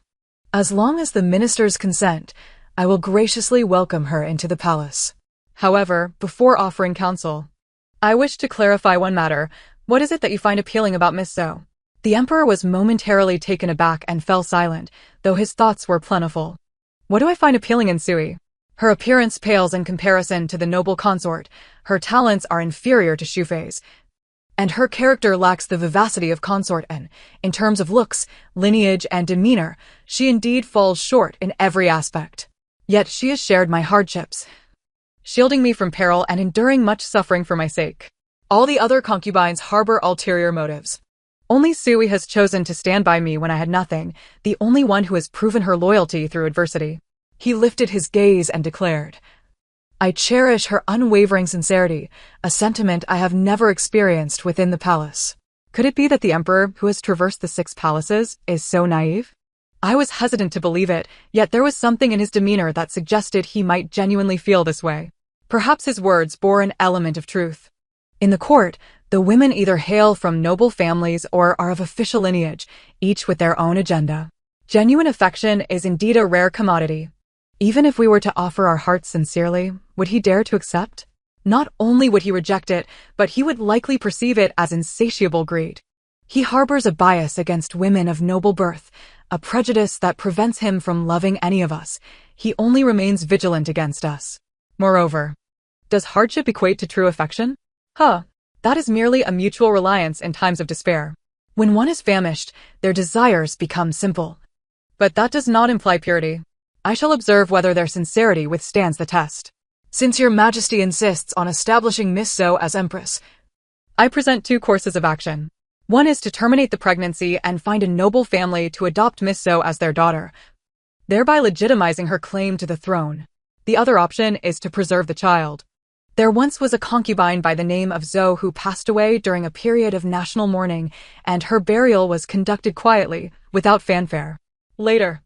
as long as the ministers consent, I will graciously welcome her into the palace. However, before offering counsel, I wish to clarify one matter. What is it that you find appealing about Miss Zhou? The emperor was momentarily taken aback and fell silent, though his thoughts were plentiful. What do I find appealing in Sui? Her appearance pales in comparison to the noble consort, her talents are inferior to Shufei's, and her character lacks the vivacity of Consort, and, in terms of looks, lineage, and demeanor, she indeed falls short in every aspect. Yet she has shared my hardships, shielding me from peril and enduring much suffering for my sake. All the other concubines harbor ulterior motives. Only Sui has chosen to stand by me when I had nothing, the only one who has proven her loyalty through adversity. He lifted his gaze and declared, I cherish her unwavering sincerity, a sentiment I have never experienced within the palace. Could it be that the emperor, who has traversed the 6 palaces, is so naive? I was hesitant to believe it, yet there was something in his demeanor that suggested he might genuinely feel this way. Perhaps his words bore an element of truth. In the court, the women either hail from noble families or are of official lineage, each with their own agenda. Genuine affection is indeed a rare commodity. Even if we were to offer our hearts sincerely, would he dare to accept? Not only would he reject it, but he would likely perceive it as insatiable greed. He harbors a bias against women of noble birth, a prejudice that prevents him from loving any of us. He only remains vigilant against us. Moreover, does hardship equate to true affection? That is merely a mutual reliance in times of despair. When one is famished, their desires become simple. But that does not imply purity. I shall observe whether their sincerity withstands the test. Since your majesty insists on establishing Miss So as empress, I present two courses of action. One is to terminate the pregnancy and find a noble family to adopt Miss So as their daughter, thereby legitimizing her claim to the throne. The other option is to preserve the child. There once was a concubine by the name of Zhou who passed away during a period of national mourning, and her burial was conducted quietly, without fanfare. Later,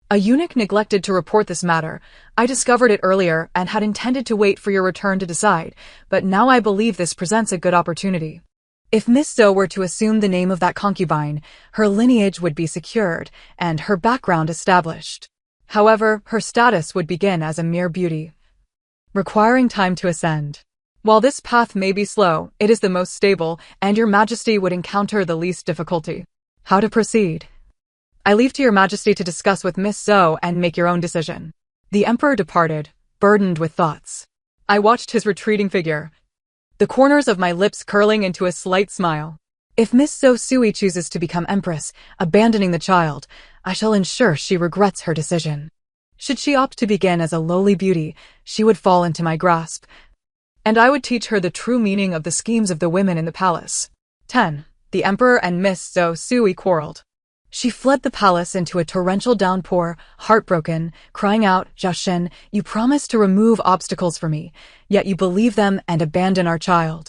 a eunuch neglected to report this matter. I discovered it earlier and had intended to wait for your return to decide, but now I believe this presents a good opportunity. If Miss Zhou were to assume the name of that concubine, her lineage would be secured and her background established. However, her status would begin as a mere beauty, requiring time to ascend. While this path may be slow, it is the most stable, and your majesty would encounter the least difficulty. How to proceed? I leave to your majesty to discuss with Miss Zhou and make your own decision. The emperor departed, burdened with thoughts. I watched his retreating figure, the corners of my lips curling into a slight smile. If Miss Zhou Sui chooses to become empress, abandoning the child, I shall ensure she regrets her decision. Should she opt to begin as a lowly beauty, she would fall into my grasp, and I would teach her the true meaning of the schemes of the women in the palace. 10. The emperor and Miss Zhou Sui quarreled. She fled the palace into a torrential downpour, heartbroken, crying out, "Zhao Shen, you promised to remove obstacles for me, yet you believe them and abandon our child.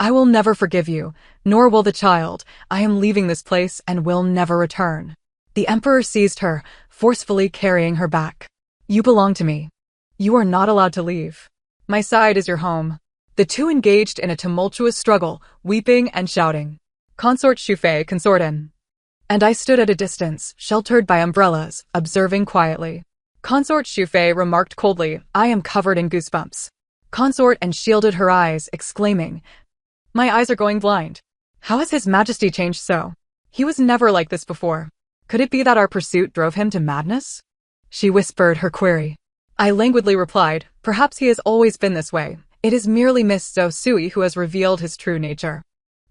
I will never forgive you, nor will the child. I am leaving this place and will never return." The emperor seized her, forcefully carrying her back. "You belong to me. You are not allowed to leave. My side is your home." The two engaged in a tumultuous struggle, weeping and shouting. Consort Shufei consorted, and I stood at a distance, sheltered by umbrellas, observing quietly. Consort Shufei remarked coldly, "I am covered in goosebumps." Consort and shielded her eyes, exclaiming, "My eyes are going blind. How has His Majesty changed so? He was never like this before. Could it be that our pursuit drove him to madness?" She whispered her query. I languidly replied, "Perhaps he has always been this way. It is merely Miss Zhou Sui who has revealed his true nature.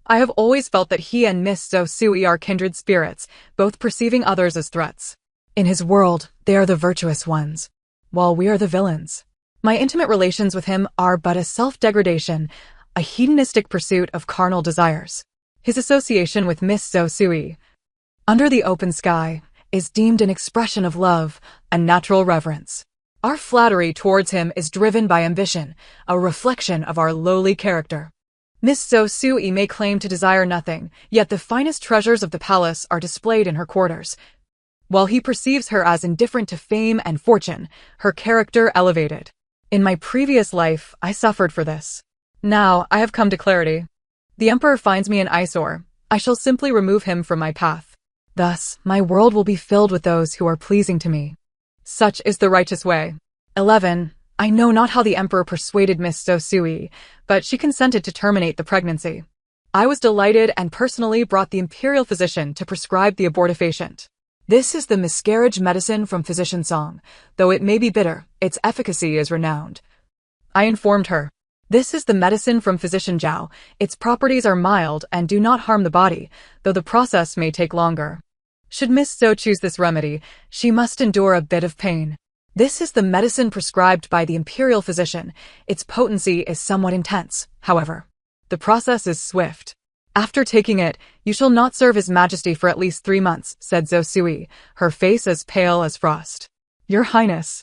I have always felt that he and Miss Zhou Sui are kindred spirits, both perceiving others as threats. In his world, they are the virtuous ones, while we are the villains. My intimate relations with him are but a self-degradation, a hedonistic pursuit of carnal desires. His association with Miss Zhou Sui, under the open sky, is deemed an expression of love, a natural reverence. Our flattery towards him is driven by ambition, a reflection of our lowly character. Miss Zhou Sui may claim to desire nothing, yet the finest treasures of the palace are displayed in her quarters. While he perceives her as indifferent to fame and fortune, her character elevated. In my previous life, I suffered for this. Now, I have come to clarity. The emperor finds me an eyesore. I shall simply remove him from my path. Thus, my world will be filled with those who are pleasing to me. Such is the righteous way. 11. I know not how the emperor persuaded Miss Zhou Sui, but she consented to terminate the pregnancy. I was delighted and personally brought the imperial physician to prescribe the abortifacient. This is the miscarriage medicine from Physician Song. Though it may be bitter, its efficacy is renowned. I informed her. This is the medicine from Physician Zhao. Its properties are mild and do not harm the body, though the process may take longer. Should Miss Zhou choose this remedy, she must endure a bit of pain. This is the medicine prescribed by the imperial physician. Its potency is somewhat intense, however. The process is swift. After taking it, you shall not serve His Majesty for at least 3 months, said Zhou Sui, her face as pale as frost. Your Highness,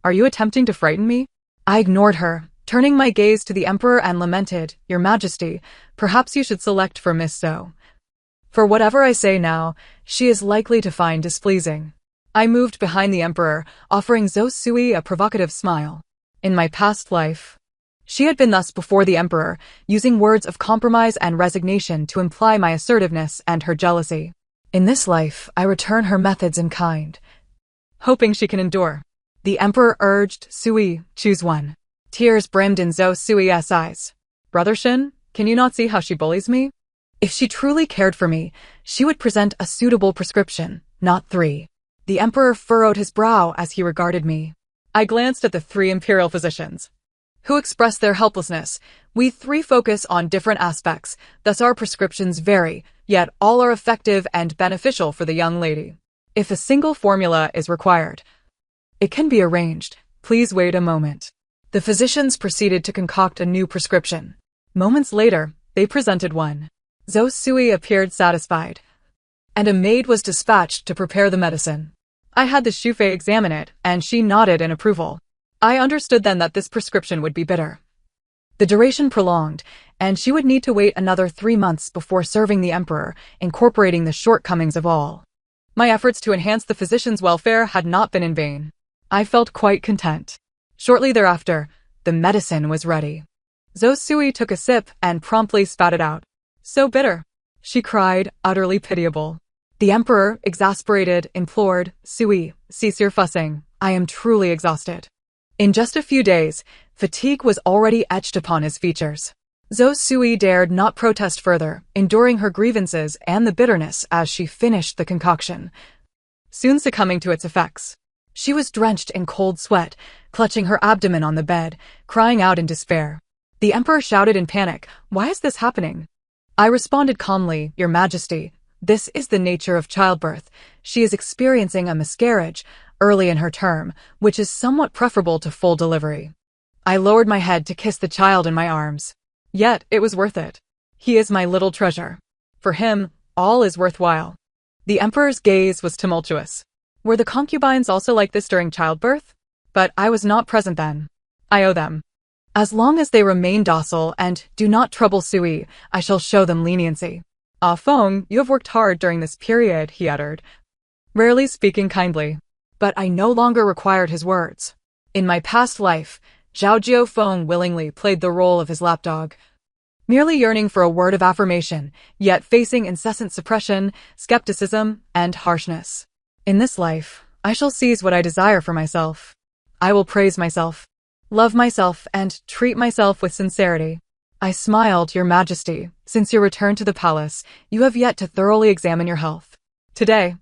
are you attempting to frighten me? I ignored her, turning my gaze to the emperor and lamented, Your Majesty, perhaps you should select for Miss Zhou. For whatever I say now, she is likely to find displeasing. I moved behind the emperor, offering Zhou Sui a provocative smile. In my past life, she had been thus before the emperor, using words of compromise and resignation to imply my assertiveness and her jealousy. In this life, I return her methods in kind, hoping she can endure. The emperor urged, Sui, choose one. Tears brimmed in Zhou Sui's eyes. Brother Shin, can you not see how she bullies me? If she truly cared for me, she would present a suitable prescription, not 3. The emperor furrowed his brow as he regarded me. I glanced at the 3 imperial physicians, who expressed their helplessness. We 3 focus on different aspects, thus our prescriptions vary, yet all are effective and beneficial for the young lady. If a single formula is required, it can be arranged. Please wait a moment. The physicians proceeded to concoct a new prescription. Moments later, they presented one. Zhou Sui appeared satisfied, and a maid was dispatched to prepare the medicine. I had the Shufei examine it, and she nodded in approval. I understood then that this prescription would be bitter. The duration prolonged, and she would need to wait another 3 months before serving the emperor, incorporating the shortcomings of all. My efforts to enhance the physician's welfare had not been in vain. I felt quite content. Shortly thereafter, the medicine was ready. Zhou Sui took a sip and promptly spat it out. So bitter, she cried, utterly pitiable. The emperor, exasperated, implored, Sui, cease your fussing. I am truly exhausted. In just a few days, fatigue was already etched upon his features. Zhou Sui dared not protest further, enduring her grievances and the bitterness as she finished the concoction, soon succumbing to its effects. She was drenched in cold sweat, clutching her abdomen on the bed, crying out in despair. The emperor shouted in panic, "Why is this happening?" I responded calmly, Your Majesty, this is the nature of childbirth. She is experiencing a miscarriage, early in her term, which is somewhat preferable to full delivery. I lowered my head to kiss the child in my arms. Yet, it was worth it. He is my little treasure. For him, all is worthwhile. The emperor's gaze was tumultuous. Were the concubines also like this during childbirth? But I was not present then. I owe them. As long as they remain docile and do not trouble Sui, I shall show them leniency. Ah Feng, you have worked hard during this period, he uttered, rarely speaking kindly. But I no longer required his words. In my past life, Zhao Jiao Feng willingly played the role of his lapdog, merely yearning for a word of affirmation, yet facing incessant suppression, skepticism, and harshness. In this life, I shall seize what I desire for myself. I will praise myself, love myself, and treat myself with sincerity. I smiled, Your Majesty. Since your return to the palace, you have yet to thoroughly examine your health. Today,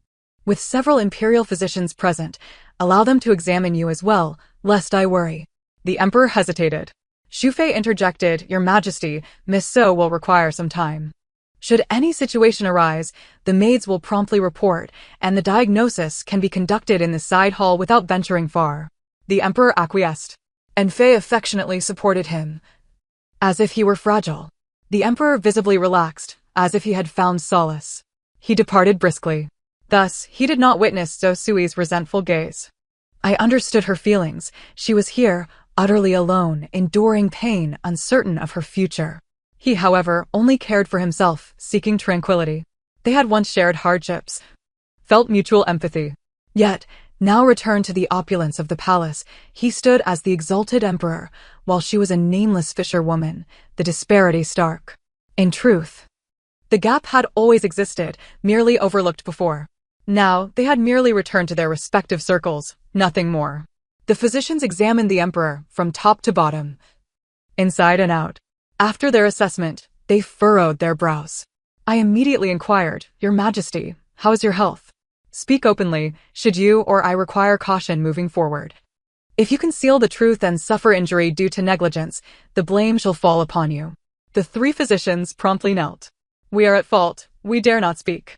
with several imperial physicians present, allow them to examine you as well, lest I worry. The emperor hesitated. Shufei interjected, Your Majesty, Miss So will require some time. Should any situation arise, the maids will promptly report, and the diagnosis can be conducted in the side hall without venturing far. The emperor acquiesced, and Fei affectionately supported him, as if he were fragile. The emperor visibly relaxed, as if he had found solace. He departed briskly. Thus, he did not witness Zhou Sui's resentful gaze. I understood her feelings. She was here, utterly alone, enduring pain, uncertain of her future. He, however, only cared for himself, seeking tranquility. They had once shared hardships, felt mutual empathy. Yet, now returned to the opulence of the palace, he stood as the exalted emperor, while she was a nameless fisherwoman, the disparity stark. In truth, the gap had always existed, merely overlooked before. Now, they had merely returned to their respective circles, nothing more. The physicians examined the emperor, from top to bottom, inside and out. After their assessment, they furrowed their brows. I immediately inquired, Your Majesty, how is your health? Speak openly, should you or I require caution moving forward. If you conceal the truth and suffer injury due to negligence, the blame shall fall upon you. The 3 physicians promptly knelt. We are at fault, we dare not speak.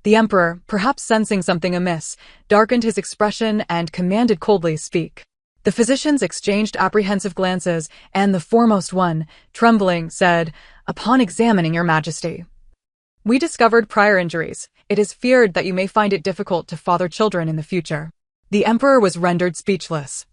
The emperor, perhaps sensing something amiss, darkened his expression and commanded coldly, Speak. The physicians exchanged apprehensive glances, and the foremost one, trembling, said, Upon examining Your Majesty, we discovered prior injuries. It is feared that you may find it difficult to father children in the future. The emperor was rendered speechless,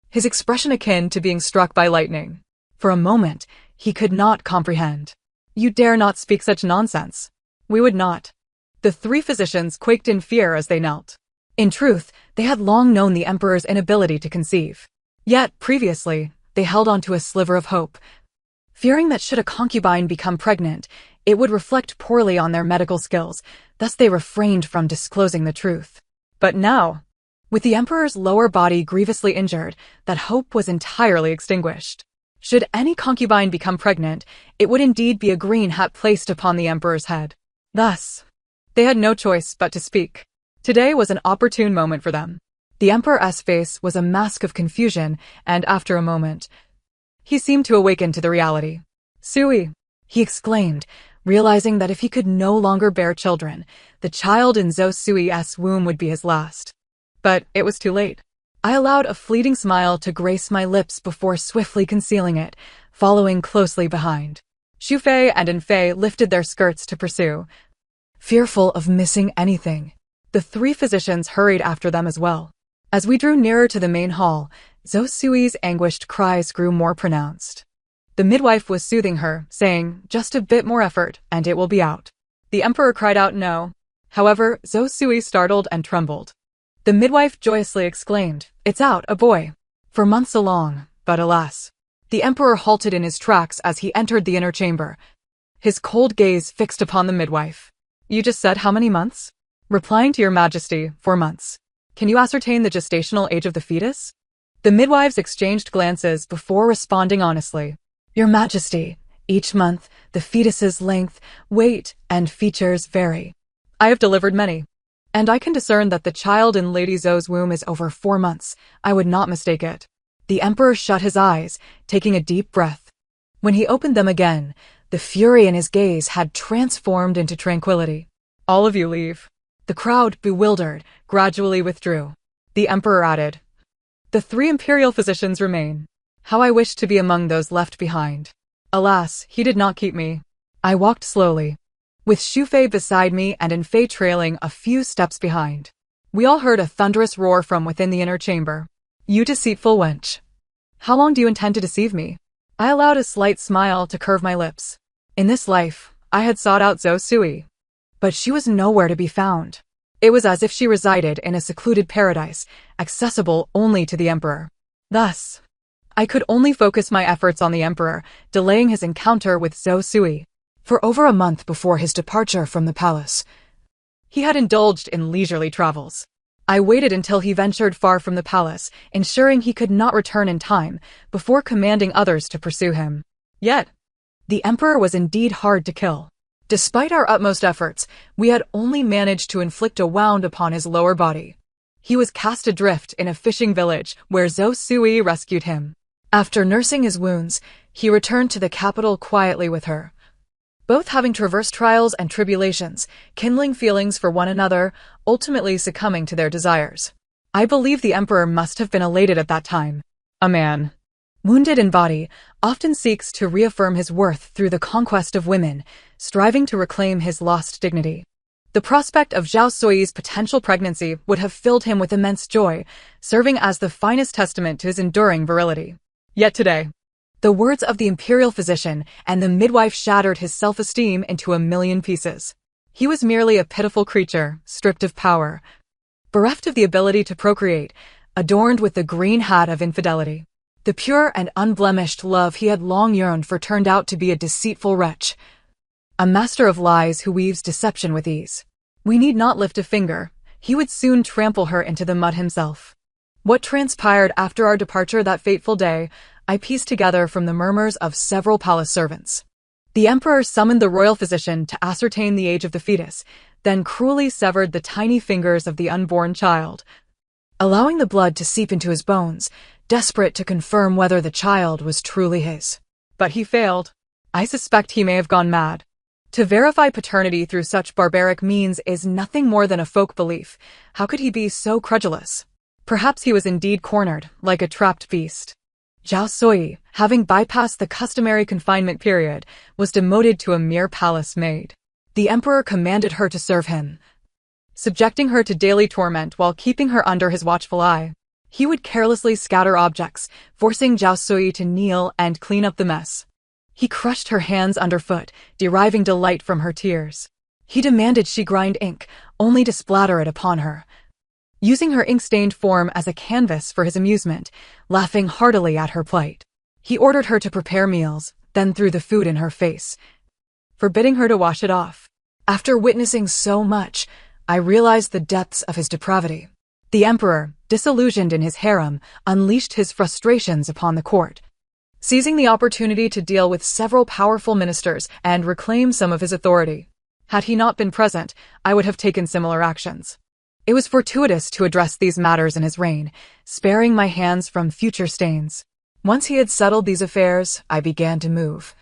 his expression akin to being struck by lightning. For a moment, he could not comprehend. You dare not speak such nonsense. We would not. The 3 physicians quaked in fear as they knelt. In truth, they had long known the emperor's inability to conceive. Yet, previously, they held on to a sliver of hope, fearing that should a concubine become pregnant, it would reflect poorly on their medical skills, thus they refrained from disclosing the truth. But now, with the emperor's lower body grievously injured, that hope was entirely extinguished. Should any concubine become pregnant, it would indeed be a green hat placed upon the emperor's head. Thus, they had no choice but to speak. Today was an opportune moment for them. The emperor's face was a mask of confusion, and after a moment, he seemed to awaken to the reality. "Sui," he exclaimed, realizing that if he could no longer bear children, the child in Zhou Sui's womb would be his last. But it was too late. I allowed a fleeting smile to grace my lips before swiftly concealing it, following closely behind. Xu Fei and En Fei lifted their skirts to pursue, fearful of missing anything. The three physicians hurried after them as well. As we drew nearer to the main hall, Zhou Sui's anguished cries grew more pronounced. The midwife was soothing her, saying, "Just a bit more effort, and it will be out." The emperor cried out no. However, Zhou Sui startled and trembled. The midwife joyously exclaimed, "It's out, a boy." For months along, but alas. The emperor halted in his tracks as he entered the inner chamber, his cold gaze fixed upon the midwife. "You just said how many months?" "Replying to your majesty, 4 months. Can you ascertain the gestational age of the fetus?" The midwives exchanged glances before responding honestly. "Your majesty, each month, the fetus's length, weight, and features vary. I have delivered many, and I can discern that the child in Lady Zhou's womb is over 4 months. I would not mistake it." The emperor shut his eyes, taking a deep breath. When he opened them again, the fury in his gaze had transformed into tranquility. "All of you leave." The crowd, bewildered, gradually withdrew. The emperor added, "The 3 imperial physicians remain. How I wish to be among those left behind." Alas, he did not keep me. I walked slowly, with Xu Fei beside me and En Fei trailing a few steps behind. We all heard a thunderous roar from within the inner chamber. "You deceitful wench. How long do you intend to deceive me?" I allowed a slight smile to curve my lips. In this life, I had sought out Zhou Sui, but she was nowhere to be found. It was as if she resided in a secluded paradise, accessible only to the emperor. Thus, I could only focus my efforts on the emperor, delaying his encounter with Zhou Sui. For over a month before his departure from the palace, he had indulged in leisurely travels. I waited until he ventured far from the palace, ensuring he could not return in time, before commanding others to pursue him. Yet, the emperor was indeed hard to kill. Despite our utmost efforts, we had only managed to inflict a wound upon his lower body. He was cast adrift in a fishing village where Zhou Sui rescued him. After nursing his wounds, he returned to the capital quietly with her, both having traversed trials and tribulations, kindling feelings for one another, ultimately succumbing to their desires. I believe the emperor must have been elated at that time. A man, wounded in body, often seeks to reaffirm his worth through the conquest of women, striving to reclaim his lost dignity. The prospect of Zhou Sui's potential pregnancy would have filled him with immense joy, serving as the finest testament to his enduring virility. Yet today, the words of the imperial physician and the midwife shattered his self-esteem into 1,000,000 pieces. He was merely a pitiful creature, stripped of power, bereft of the ability to procreate, adorned with the green hat of infidelity. The pure and unblemished love he had long yearned for turned out to be a deceitful wretch, a master of lies who weaves deception with ease. We need not lift a finger. He would soon trample her into the mud himself. What transpired after our departure that fateful day, I pieced together from the murmurs of several palace servants. The emperor summoned the royal physician to ascertain the age of the fetus, then cruelly severed the tiny fingers of the unborn child, allowing the blood to seep into his bones, desperate to confirm whether the child was truly his. But he failed. I suspect he may have gone mad. To verify paternity through such barbaric means is nothing more than a folk belief. How could he be so credulous? Perhaps he was indeed cornered, like a trapped beast. Zhou Sui, having bypassed the customary confinement period, was demoted to a mere palace maid. The emperor commanded her to serve him, subjecting her to daily torment while keeping her under his watchful eye. He would carelessly scatter objects, forcing Zhou Sui to kneel and clean up the mess. He crushed her hands underfoot, deriving delight from her tears. He demanded she grind ink, only to splatter it upon her, using her ink-stained form as a canvas for his amusement, laughing heartily at her plight. He ordered her to prepare meals, then threw the food in her face, forbidding her to wash it off. After witnessing so much, I realized the depths of his depravity. The emperor, disillusioned in his harem, unleashed his frustrations upon the court, seizing the opportunity to deal with several powerful ministers and reclaim some of his authority. Had he not been present, I would have taken similar actions. It was fortuitous to address these matters in his reign, sparing my hands from future stains. Once he had settled these affairs, I began to move,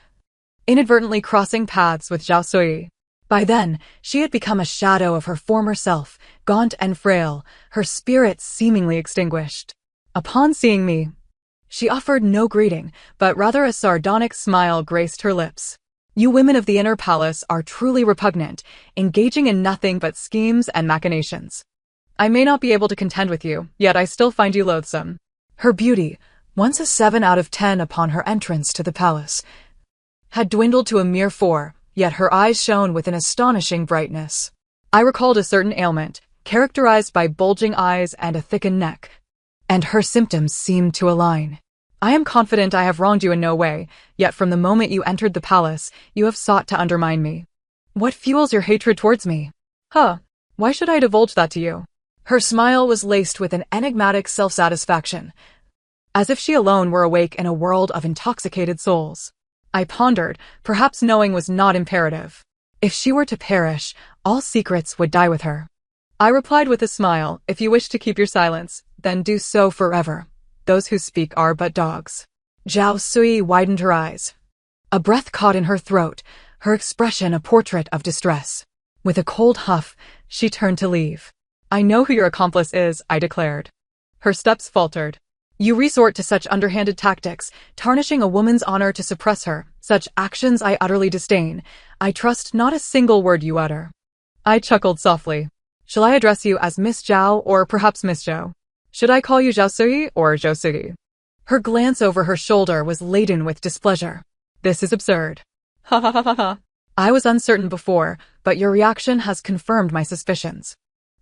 inadvertently crossing paths with Zhao Sui. By then, she had become a shadow of her former self, gaunt and frail, her spirit seemingly extinguished. Upon seeing me, she offered no greeting, but rather a sardonic smile graced her lips. You women of the inner palace are truly repugnant, engaging in nothing but schemes and machinations. I may not be able to contend with you, yet I still find you loathsome. Her beauty, once a 7 out of 10 upon her entrance to the palace, had dwindled to a mere 4, yet her eyes shone with an astonishing brightness. I recalled a certain ailment, characterized by bulging eyes and a thickened neck, and her symptoms seemed to align. I am confident I have wronged you in no way, yet from the moment you entered the palace, you have sought to undermine me. What fuels your hatred towards me? Why should I divulge that to you? Her smile was laced with an enigmatic self-satisfaction, as if she alone were awake in a world of intoxicated souls. I pondered, perhaps knowing was not imperative. If she were to perish, all secrets would die with her. I replied with a smile, if you wish to keep your silence, then do so forever. Those who speak are but dogs. Zhao Sui widened her eyes. A breath caught in her throat, her expression a portrait of distress. With a cold huff, she turned to leave. I know who your accomplice is, I declared. Her steps faltered. You resort to such underhanded tactics, tarnishing a woman's honor to suppress her. Such actions I utterly disdain. I trust not a single word you utter. I chuckled softly. Shall I address you as Miss Zhao or perhaps Miss Zhou? Should I call you Zhao Sui or Zhou Sui? Her glance over her shoulder was laden with displeasure. This is absurd. Ha ha ha ha ha. I was uncertain before, but your reaction has confirmed my suspicions.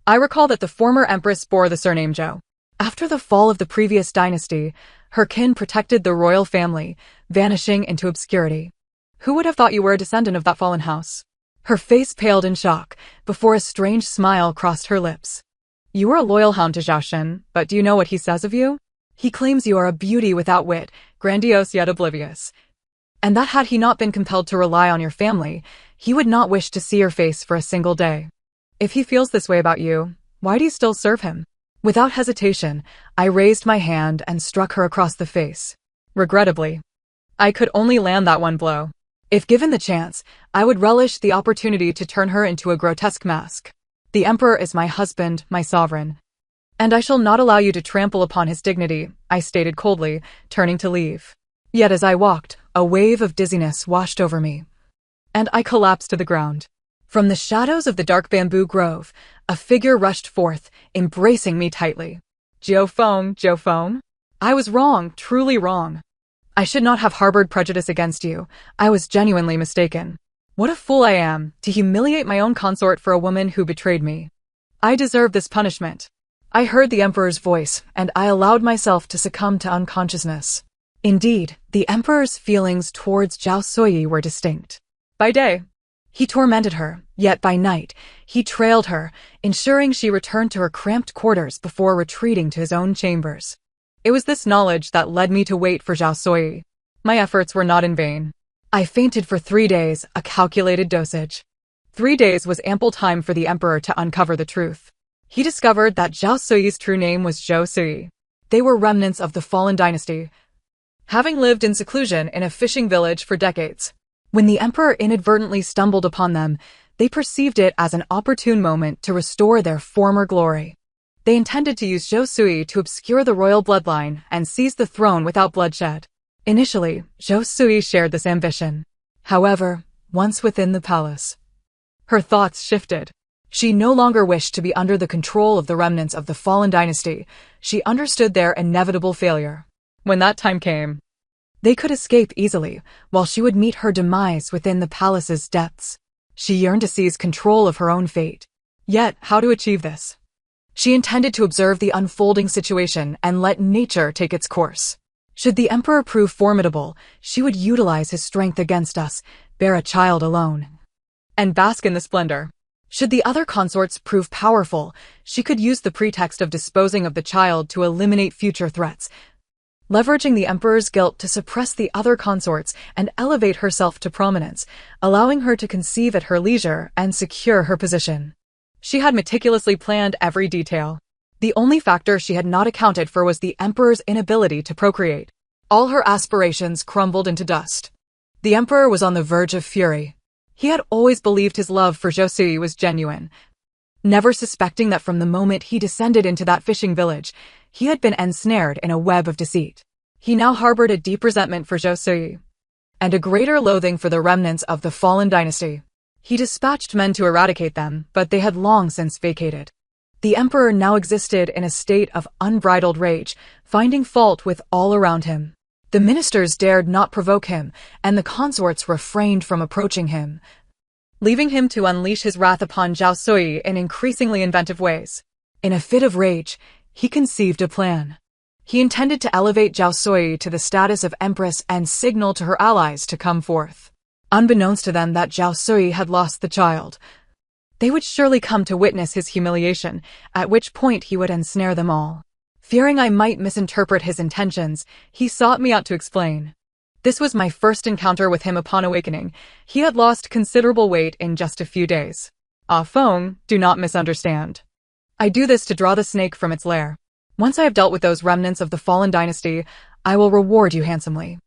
I recall that the former empress bore the surname Zhou. After the fall of the previous dynasty, her kin protected the royal family, vanishing into obscurity. Who would have thought you were a descendant of that fallen house? Her face paled in shock, before a strange smile crossed her lips. You are a loyal hound to Zhao Shen, but do you know what he says of you? He claims you are a beauty without wit, grandiose yet oblivious, and that had he not been compelled to rely on your family, he would not wish to see your face for a single day. If he feels this way about you, why do you still serve him? Without hesitation, I raised my hand and struck her across the face. Regrettably, I could only land that one blow. If given the chance, I would relish the opportunity to turn her into a grotesque mask. The emperor is my husband, my sovereign, and I shall not allow you to trample upon his dignity, I stated coldly, turning to leave. Yet as I walked, a wave of dizziness washed over me, and I collapsed to the ground. From the shadows of the dark bamboo grove, a figure rushed forth, embracing me tightly. Jiu Feng. I was wrong, truly wrong. I should not have harbored prejudice against you. I was genuinely mistaken. What a fool I am, to humiliate my own consort for a woman who betrayed me. I deserve this punishment. I heard the emperor's voice, and I allowed myself to succumb to unconsciousness. Indeed, the emperor's feelings towards Zhao Sui were distinct. By day, he tormented her, yet by night, he trailed her, ensuring she returned to her cramped quarters before retreating to his own chambers. It was this knowledge that led me to wait for Zhao Sui. My efforts were not in vain. I fainted for 3 days, a calculated dosage. 3 days was ample time for the emperor to uncover the truth. He discovered that Zhao Sui's true name was Zhou Sui. They were remnants of the fallen dynasty, having lived in seclusion in a fishing village for decades. When the emperor inadvertently stumbled upon them, they perceived it as an opportune moment to restore their former glory. They intended to use Zhou Sui to obscure the royal bloodline and seize the throne without bloodshed. Initially, Zhou Sui shared this ambition. However, once within the palace, her thoughts shifted. She no longer wished to be under the control of the remnants of the fallen dynasty. She understood their inevitable failure. When that time came, they could escape easily, while she would meet her demise within the palace's depths. She yearned to seize control of her own fate. Yet, how to achieve this? She intended to observe the unfolding situation and let nature take its course. Should the emperor prove formidable, she would utilize his strength against us, bear a child alone, and bask in the splendor. Should the other consorts prove powerful, she could use the pretext of disposing of the child to eliminate future threats, leveraging the emperor's guilt to suppress the other consorts and elevate herself to prominence, allowing her to conceive at her leisure and secure her position. She had meticulously planned every detail. The only factor she had not accounted for was the emperor's inability to procreate. All her aspirations crumbled into dust. The emperor was on the verge of fury. He had always believed his love for Josui was genuine, never suspecting that from the moment he descended into that fishing village, he had been ensnared in a web of deceit. He now harbored a deep resentment for Josui, and a greater loathing for the remnants of the fallen dynasty. He dispatched men to eradicate them, but they had long since vacated. The emperor now existed in a state of unbridled rage, finding fault with all around him. The ministers dared not provoke him, and the consorts refrained from approaching him, leaving him to unleash his wrath upon Zhao Sui in increasingly inventive ways. In a fit of rage, he conceived a plan. He intended to elevate Zhao Sui to the status of empress and signal to her allies to come forth. Unbeknownst to them that Zhao Sui had lost the child, they would surely come to witness his humiliation, at which point he would ensnare them all. Fearing I might misinterpret his intentions, he sought me out to explain. This was my first encounter with him upon awakening. He had lost considerable weight in just a few days. Feng, do not misunderstand. I do this to draw the snake from its lair. Once I have dealt with those remnants of the fallen dynasty, I will reward you handsomely.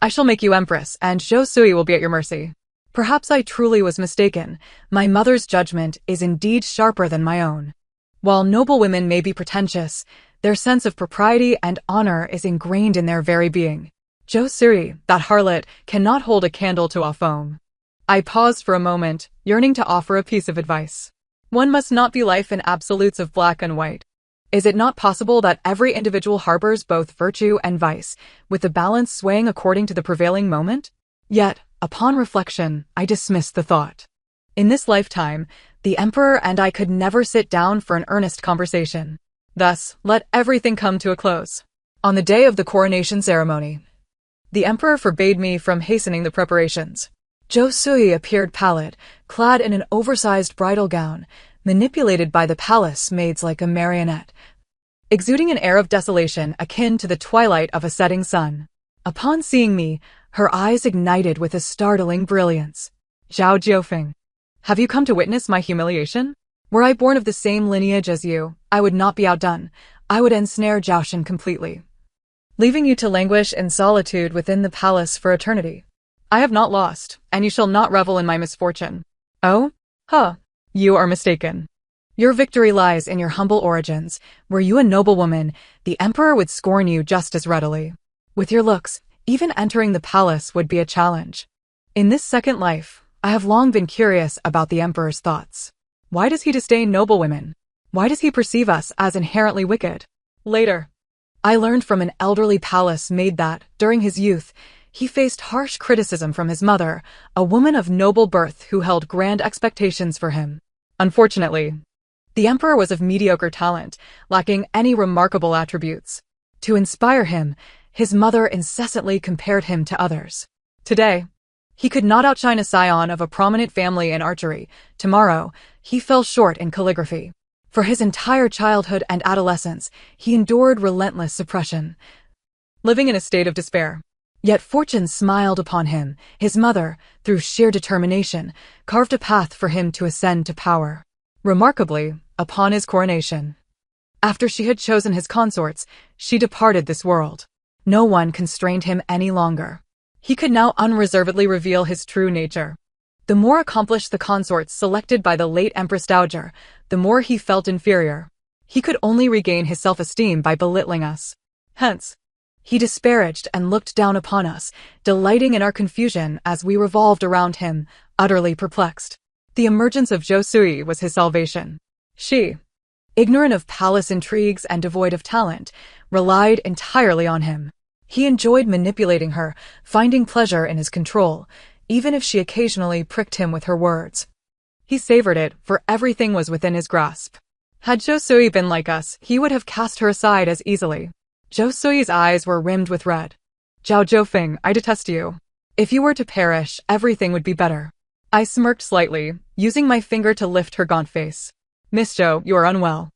I shall make you empress, and Zhou Sui will be at your mercy. Perhaps I truly was mistaken. My mother's judgment is indeed sharper than my own. While noble women may be pretentious, their sense of propriety and honor is ingrained in their very being. Zhou Sui, that harlot, cannot hold a candle to Feng. I paused for a moment, yearning to offer a piece of advice. One must not view life in absolutes of black and white. Is it not possible that every individual harbors both virtue and vice, with the balance swaying according to the prevailing moment? Yet, upon reflection, I dismissed the thought. In this lifetime, the emperor and I could never sit down for an earnest conversation. Thus, let everything come to a close. On the day of the coronation ceremony, the emperor forbade me from hastening the preparations. Zhou Sui appeared pallid, clad in an oversized bridal gown, manipulated by the palace maids like a marionette, exuding an air of desolation akin to the twilight of a setting sun. Upon seeing me, her eyes ignited with a startling brilliance. Zhao Jiufeng, have you come to witness my humiliation? Were I born of the same lineage as you, I would not be outdone. I would ensnare Zhaoshan completely, leaving you to languish in solitude within the palace for eternity. I have not lost, and you shall not revel in my misfortune. Oh? Huh. You are mistaken. Your victory lies in your humble origins. Were you a noblewoman, the emperor would scorn you just as readily. With your looks, even entering the palace would be a challenge. In this second life, I have long been curious about the emperor's thoughts. Why does he disdain noblewomen? Why does he perceive us as inherently wicked? Later, I learned from an elderly palace maid that, during his youth, he faced harsh criticism from his mother, a woman of noble birth who held grand expectations for him. Unfortunately, the emperor was of mediocre talent, lacking any remarkable attributes. To inspire him, his mother incessantly compared him to others. Today, he could not outshine a scion of a prominent family in archery. Tomorrow, he fell short in calligraphy. For his entire childhood and adolescence, he endured relentless suppression, living in a state of despair. Yet fortune smiled upon him. His mother, through sheer determination, carved a path for him to ascend to power. Remarkably, upon his coronation, after she had chosen his consorts, she departed this world. No one constrained him any longer. He could now unreservedly reveal his true nature. The more accomplished the consorts selected by the late Empress Dowager, the more he felt inferior. He could only regain his self-esteem by belittling us. Hence, he disparaged and looked down upon us, delighting in our confusion as we revolved around him, utterly perplexed. The emergence of Zhou Sui was his salvation. She, ignorant of palace intrigues and devoid of talent, relied entirely on him. He enjoyed manipulating her, finding pleasure in his control, even if she occasionally pricked him with her words. He savored it, for everything was within his grasp. Had Zhou Sui been like us, he would have cast her aside as easily. Zhou Sui's eyes were rimmed with red. Zhao Jiufeng, I detest you. If you were to perish, everything would be better. I smirked slightly, using my finger to lift her gaunt face. Miss Zhou, you are unwell.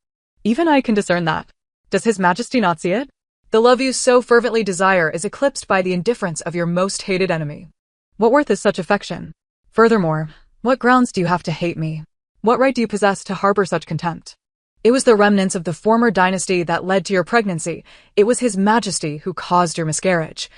Even I can discern that. Does His Majesty not see it? The love you so fervently desire is eclipsed by the indifference of your most hated enemy. What worth is such affection? Furthermore, what grounds do you have to hate me? What right do you possess to harbor such contempt? It was the remnants of the former dynasty that led to your pregnancy. It was His Majesty who caused your miscarriage.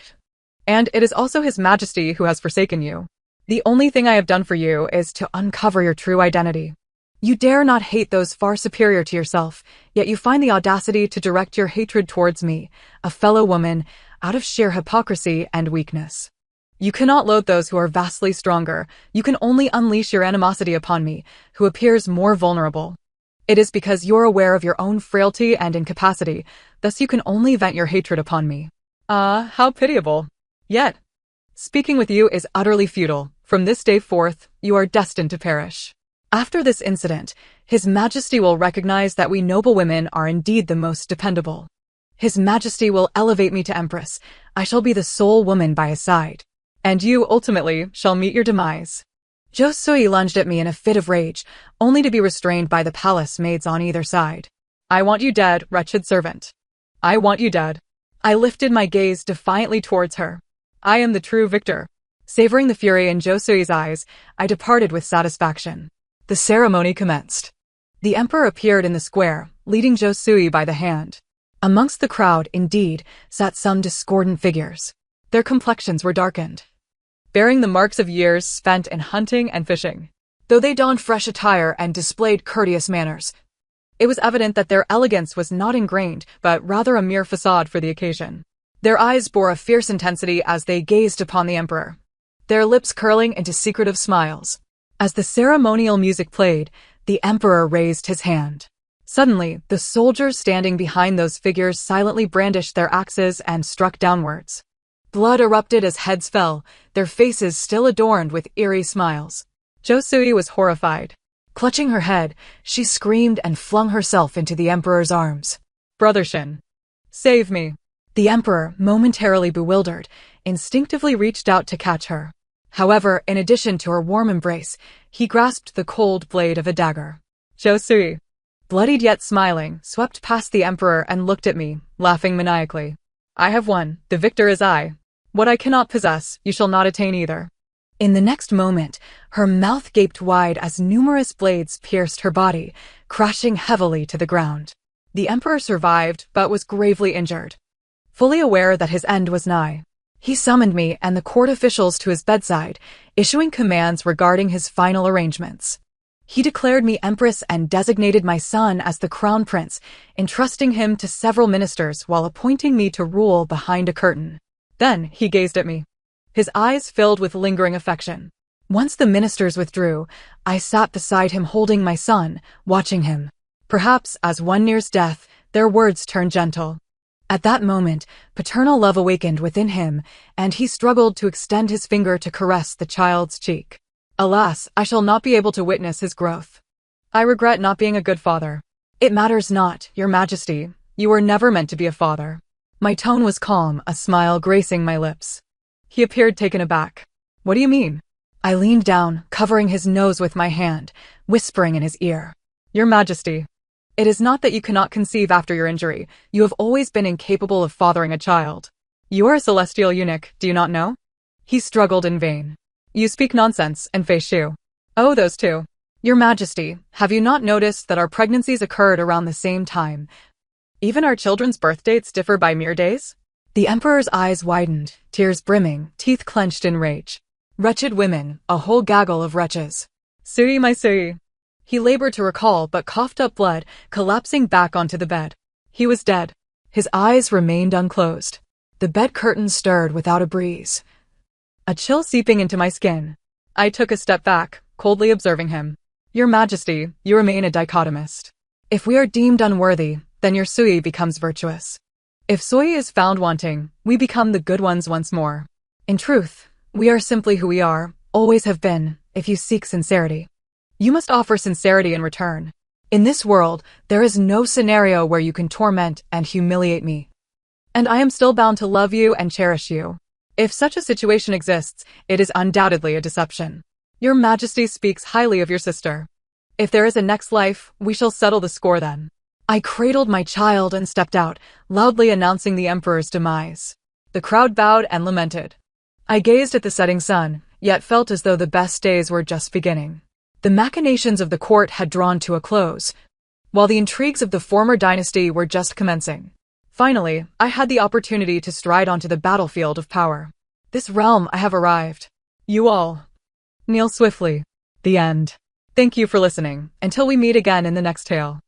And it is also His Majesty who has forsaken you. The only thing I have done for you is to uncover your true identity. You dare not hate those far superior to yourself, yet you find the audacity to direct your hatred towards me, a fellow woman, out of sheer hypocrisy and weakness. You cannot loathe those who are vastly stronger. You can only unleash your animosity upon me, who appears more vulnerable. It is because you're aware of your own frailty and incapacity, thus you can only vent your hatred upon me. Ah, how pitiable. Yet, speaking with you is utterly futile. From this day forth, you are destined to perish. After this incident, His Majesty will recognize that we noble women are indeed the most dependable. His Majesty will elevate me to Empress. I shall be the sole woman by his side. And you, ultimately, shall meet your demise. Zhou Sui lunged at me in a fit of rage, only to be restrained by the palace maids on either side. I want you dead, wretched servant. I want you dead. I lifted my gaze defiantly towards her. I am the true victor. Savoring the fury in Zhou Sui's eyes, I departed with satisfaction. The ceremony commenced. The emperor appeared in the square, leading Zhou Sui by the hand. Amongst the crowd, indeed, sat some discordant figures. Their complexions were darkened, bearing the marks of years spent in hunting and fishing. Though they donned fresh attire and displayed courteous manners, it was evident that their elegance was not ingrained, but rather a mere facade for the occasion. Their eyes bore a fierce intensity as they gazed upon the emperor, their lips curling into secretive smiles. As the ceremonial music played, the emperor raised his hand. Suddenly, the soldiers standing behind those figures silently brandished their axes and struck downwards. Blood erupted as heads fell, their faces still adorned with eerie smiles. Zhou Sui was horrified. Clutching her head, she screamed and flung herself into the emperor's arms. Brother Shin, save me. The emperor, momentarily bewildered, instinctively reached out to catch her. However, in addition to her warm embrace, he grasped the cold blade of a dagger. Zhou Sui, bloodied yet smiling, swept past the emperor and looked at me, laughing maniacally. I have won, the victor is I. What I cannot possess, you shall not attain either. In the next moment, her mouth gaped wide as numerous blades pierced her body, crashing heavily to the ground. The emperor survived, but was gravely injured. Fully aware that his end was nigh, he summoned me and the court officials to his bedside, issuing commands regarding his final arrangements. He declared me empress and designated my son as the crown prince, entrusting him to several ministers while appointing me to rule behind a curtain. Then he gazed at me, his eyes filled with lingering affection. Once the ministers withdrew, I sat beside him holding my son, watching him. Perhaps, as one nears death, their words turn gentle. At that moment, paternal love awakened within him, and he struggled to extend his finger to caress the child's cheek. Alas, I shall not be able to witness his growth. I regret not being a good father. It matters not, Your Majesty. You were never meant to be a father. My tone was calm, a smile gracing my lips. He appeared taken aback. What do you mean? I leaned down, covering his nose with my hand, whispering in his ear. Your Majesty, it is not that you cannot conceive after your injury. You have always been incapable of fathering a child. You are a celestial eunuch, do you not know? He struggled in vain. You speak nonsense, and Fei Shu. Oh, those two. Your Majesty, have you not noticed that our pregnancies occurred around the same time? Even our children's birth dates differ by mere days? The emperor's eyes widened, tears brimming, teeth clenched in rage. Wretched women, a whole gaggle of wretches. Sui, my Sui. He labored to recall but coughed up blood, collapsing back onto the bed. He was dead. His eyes remained unclosed. The bed curtains stirred without a breeze, a chill seeping into my skin. I took a step back, coldly observing him. Your Majesty, you remain a dichotomist. If we are deemed unworthy, then your Sui becomes virtuous. If Sui is found wanting, we become the good ones once more. In truth, we are simply who we are, always have been, if you seek sincerity. You must offer sincerity in return. In this world, there is no scenario where you can torment and humiliate me. And I am still bound to love you and cherish you. If such a situation exists, it is undoubtedly a deception. Your Majesty speaks highly of your sister. If there is a next life, we shall settle the score then. I cradled my child and stepped out, loudly announcing the Emperor's demise. The crowd bowed and lamented. I gazed at the setting sun, yet felt as though the best days were just beginning. The machinations of the court had drawn to a close, while the intrigues of the former dynasty were just commencing. Finally, I had the opportunity to stride onto the battlefield of power. This realm I have arrived. You all kneel swiftly. The end. Thank you for listening. Until we meet again in the next tale.